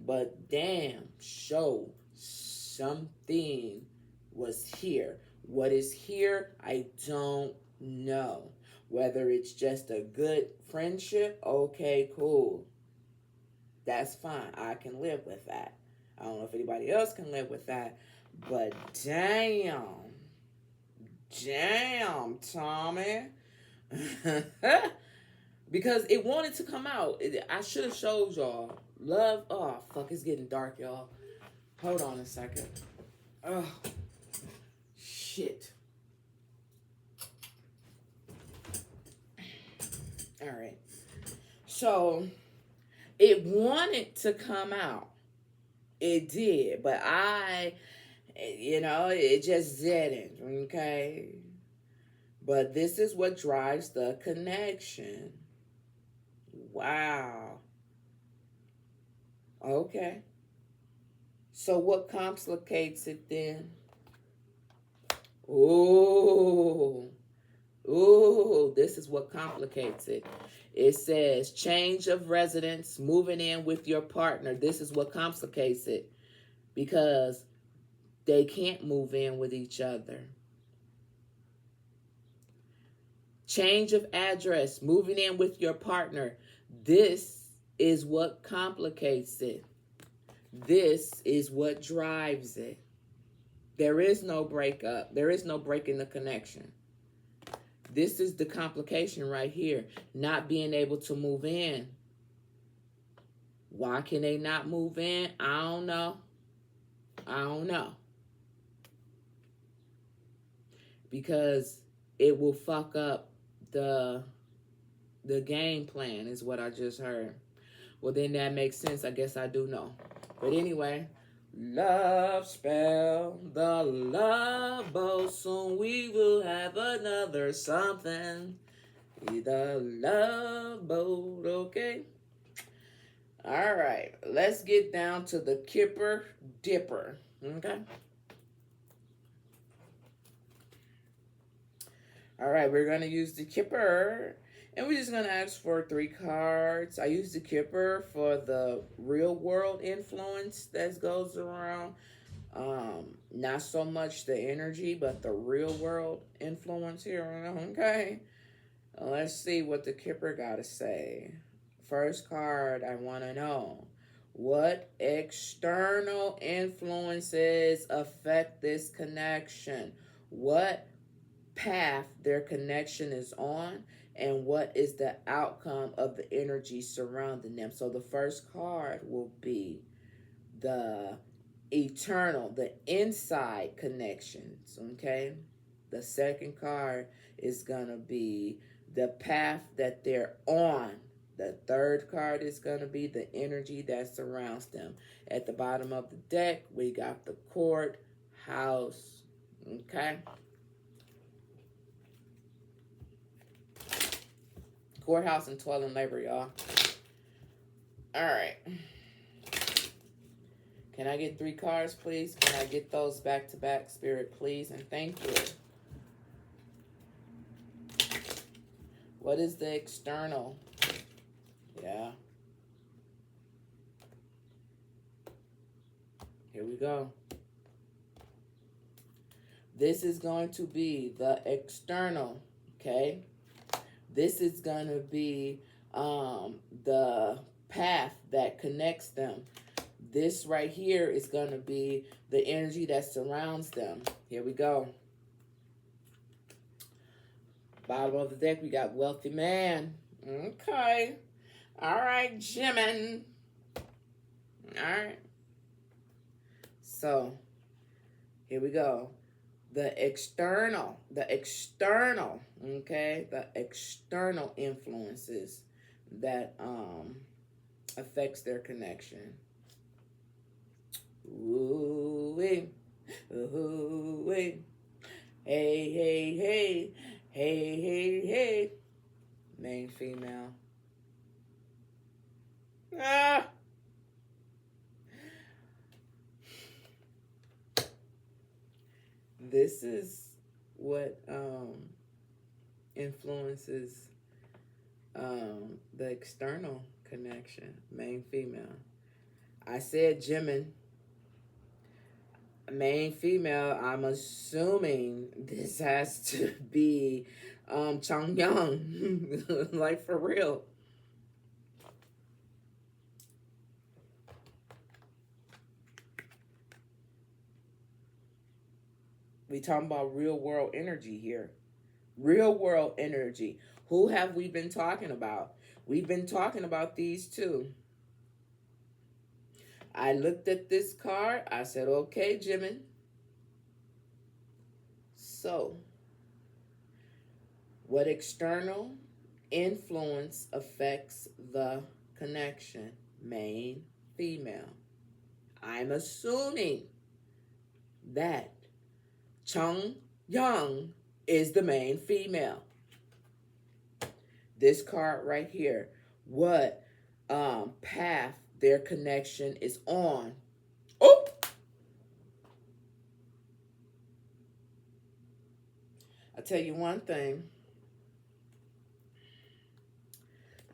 but damn, show something was here. What is here, I don't know. Whether it's just a good friendship, okay, cool. That's fine. I can live with that. I don't know if anybody else can live with that, but damn, Tommy. Because it wanted to come out. I should have showed y'all. Love, oh, fuck, it's getting dark, y'all. Hold on a second. Oh, shit. All right. So, it wanted to come out. It did, but it just didn't, okay? But this is what drives the connection. Wow. Okay. So what complicates it then? Ooh, this is what complicates it. It says change of residence, moving in with your partner. This is what complicates it because they can't move in with each other. Change of address, moving in with your partner. This is what complicates it. This is what drives it. There is no breakup. There is no breaking the connection. This is the complication right here. Not being able to move in. Why can they not move in? I don't know. Because it will fuck up the game plan is what I just heard. Well, then that makes sense. I guess I do know. But anyway, love spell, the love boat. Soon we will have another something. The love boat, okay? All right, let's get down to the Kipper Dipper, okay? All right, we're going to use the Kipper, and we're just going to ask for 3 cards. I use the Kipper for the real world influence that goes around. Not so much the energy, but the real world influence here, okay? Let's see what the Kipper got to say. First card, I want to know. What external influences affect this connection? What path their connection is on, and what is the outcome of the energy surrounding them? So the first card will be the eternal, the inside connections, okay? The second card is going to be the path that they're on. The third card is going to be the energy that surrounds them. At the bottom of the deck, we got the courthouse, okay? Courthouse and toil and labor, y'all. All right. Can I get 3 cards, please? Can I get those back to back, Spirit, please? And thank you. What is the external? Yeah. Here we go. This is going to be the external, okay? This is going to be the path that connects them. This right here is going to be the energy that surrounds them. Here we go. Bottom of the deck, we got wealthy man. Okay. All right, Jimin. All right. So, here we go. The external, okay? The external influences that affects their connection. Ooh-wee. Ooh-wee. Hey, hey, hey. Hey, hey, hey. Main female. Ah! This is what influences the external connection, main female. I said Jimin. Main female, I'm assuming this has to be Jeongyeon. Like, for real. We talking about real world energy here. Real world energy. Who have we been talking about? We've been talking about these two. I looked at this card. I said, okay, Jimin. So, what external influence affects the connection? Main, female. I'm assuming that Jeongyeon is the main female. This card right here. What path their connection is on. Oh, tell you one thing.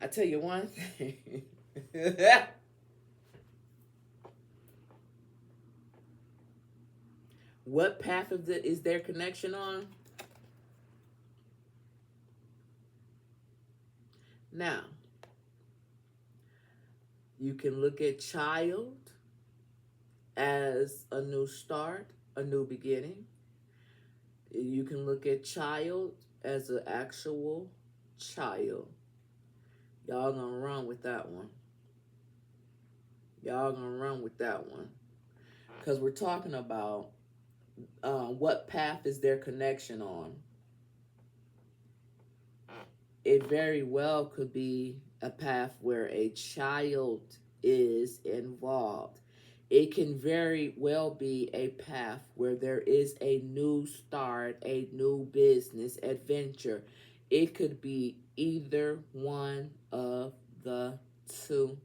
I tell you one thing. What path is their connection on? Now, you can look at child as a new start, a new beginning. You can look at child as an actual child. Y'all gonna run with that one. Y'all gonna run with that one. Because we're talking about what path is their connection on. It very well could be a path where a child is involved. It can very well be a path where there is a new start, a new business adventure. It could be either one of the two.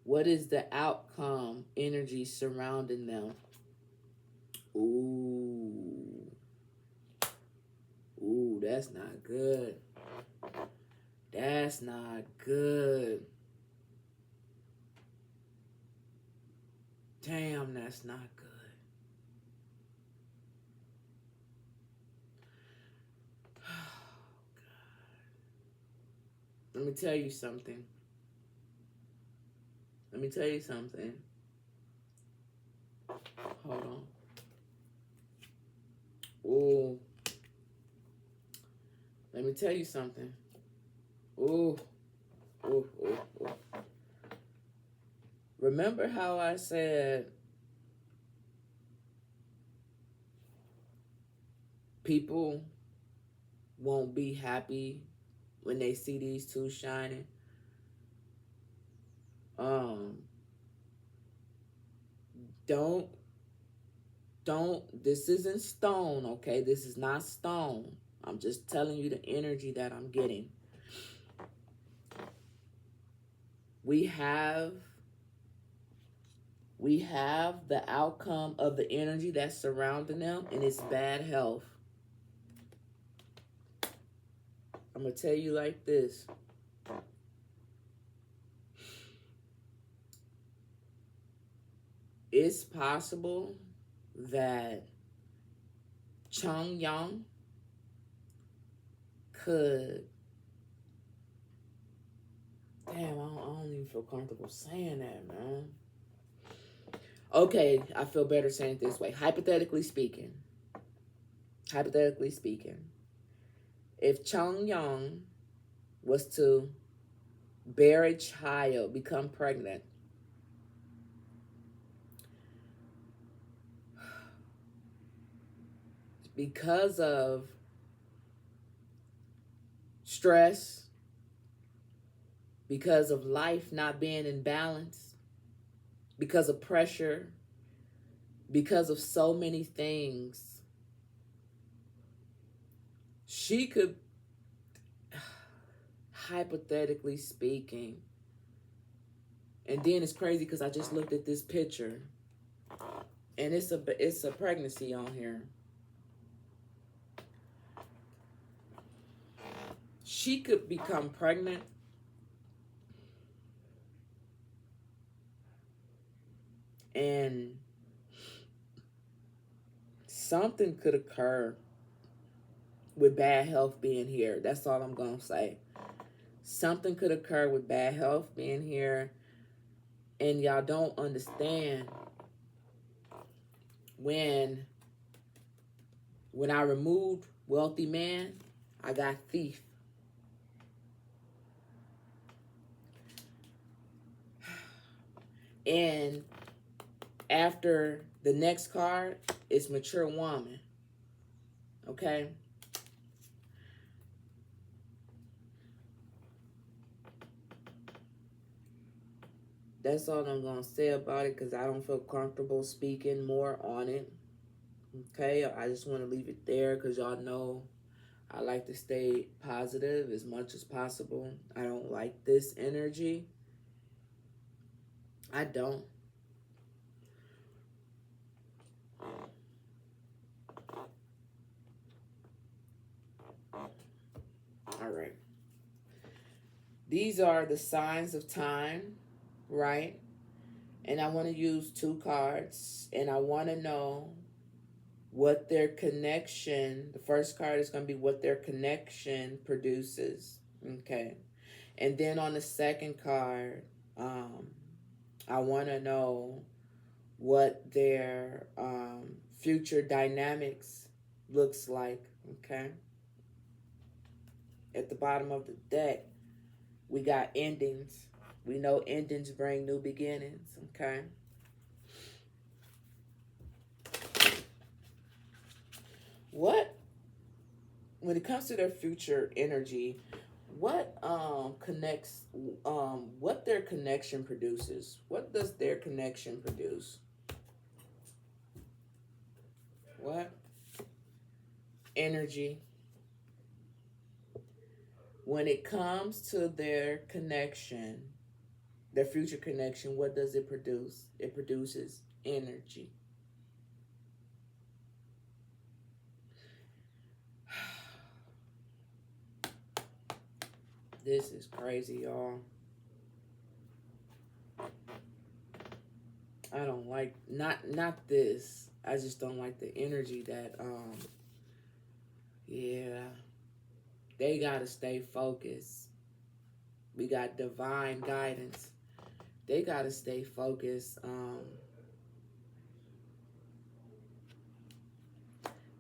What is the outcome energy surrounding them? Ooh. Ooh, that's not good. That's not good. Damn, that's not good. Oh, God. Let me tell you something. Let me tell you something. Hold on. Ooh. Let me tell you something. Ooh. Ooh, ooh, ooh. Remember how I said people won't be happy when they see these two shining? Don't, this isn't stone, okay? This is not stone. I'm just telling you the energy that I'm getting. We have the outcome of the energy that's surrounding them, and it's bad health. I'm going to tell you like this. It's possible that Jeongyeon could... Damn, I don't even feel comfortable saying that, man. Okay, I feel better saying it this way. Hypothetically speaking, if Jeongyeon was to bear a child, become pregnant, because of stress, because of life not being in balance, because of pressure, because of so many things, she could, hypothetically speaking, and then it's crazy because I just looked at this picture, and it's a pregnancy on here. She could become pregnant and something could occur with bad health being here. That's all I'm going to say. Something could occur with bad health being here, and y'all don't understand when I removed wealthy man, I got thief. And after the next card, it's mature woman. Okay? That's all I'm going to say about it because I don't feel comfortable speaking more on it. Okay? I just want to leave it there because y'all know I like to stay positive as much as possible. I don't like this energy. I don't. These are the signs of time, right? And I want to use 2 cards, and I want to know what their connection, the first card is going to be what their connection produces. Okay. And then on the second card, I want to know what their future dynamics looks like. Okay. At the bottom of the deck, we got endings. We know endings bring new beginnings. Okay. What, when it comes to their future energy, what connects, what their connection produces? What does their connection produce? What? Energy. When it comes to their connection, their future connection, what does it produce? It produces energy. This is crazy, y'all. I don't like, not this. I just don't like the energy that yeah. They gotta stay focused. We got divine guidance. They gotta stay focused.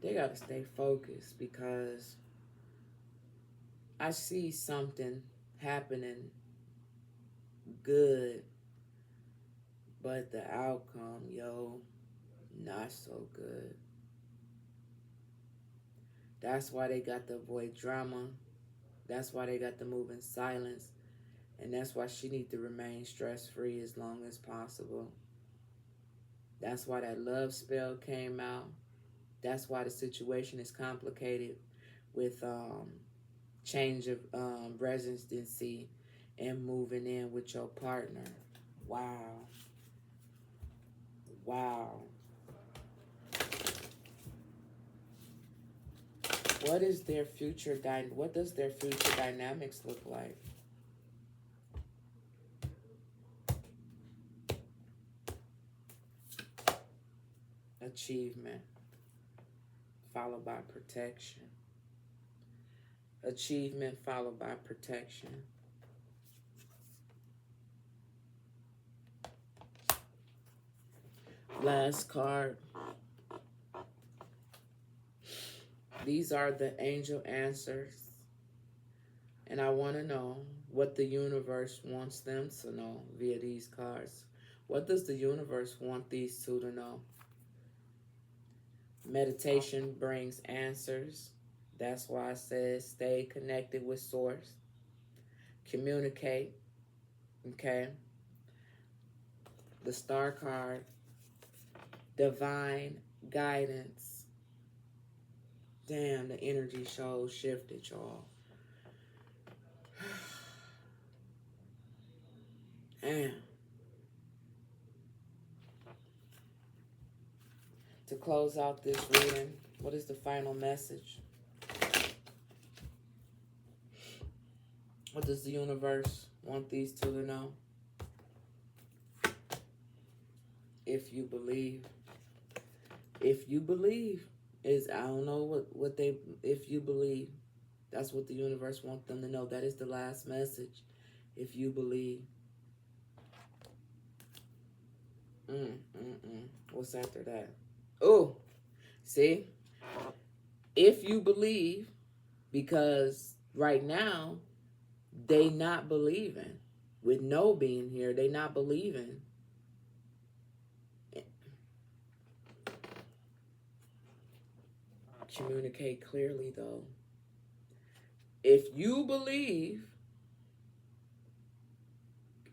They gotta stay focused because I see something happening good, but the outcome, yo, not so good. That's why they got to avoid drama. That's why they got to move in silence. And that's why she needs to remain stress-free as long as possible. That's why that love spell came out. That's why the situation is complicated with change of residency and moving in with your partner. Wow. Wow. What is their future what does their future dynamics look like? Achievement followed by protection. Achievement followed by protection. Last card. These are the angel answers. And I want to know what the universe wants them to know via these cards. What does the universe want these two to know? Meditation brings answers. That's why I said stay connected with source. Communicate. Okay. The star card. Divine guidance. Damn, the energy show shifted, y'all. Damn. To close out this reading, what is the final message? What does the universe want these two to know? If you believe. If you believe is, I don't know what they, if you believe, that's what the universe wants them to know. That is the last message. If you believe. What's after that? Oh, see? If you believe, because right now, they not believing. With no being here, they not believing. Communicate clearly, though. If you believe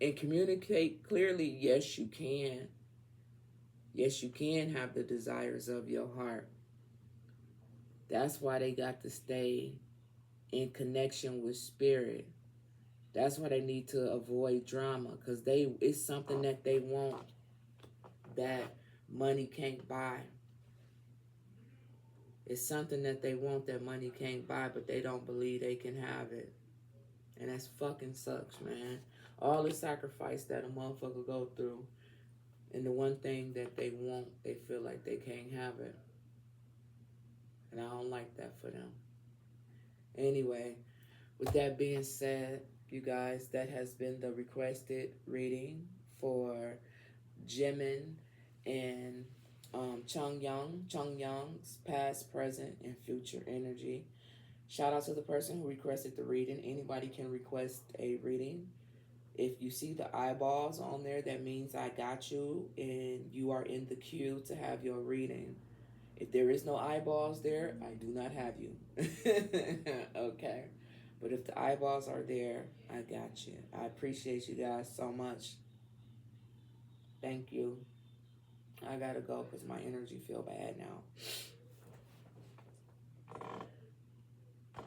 and communicate clearly, yes, you can. Yes, you can have the desires of your heart. That's why they got to stay in connection with spirit. That's why they need to avoid drama, because it's something that they want that money can't buy. It's something that they want that money can't buy, but they don't believe they can have it. And that's fucking sucks, man. All the sacrifice that a motherfucker go through, and the one thing that they want, they feel like they can't have it. And I don't like that for them. Anyway, with that being said, you guys, that has been the requested reading for Jimin and Jeongyeon's past, present, and future energy. Shout out to the person who requested the reading. Anybody can request a reading. If you see the eyeballs on there, that means I got you and you are in the queue to have your reading. If there is no eyeballs there, I do not have you. Okay. But if the eyeballs are there, I got you. I appreciate you guys so much. Thank you. I gotta go because my energy feel bad now.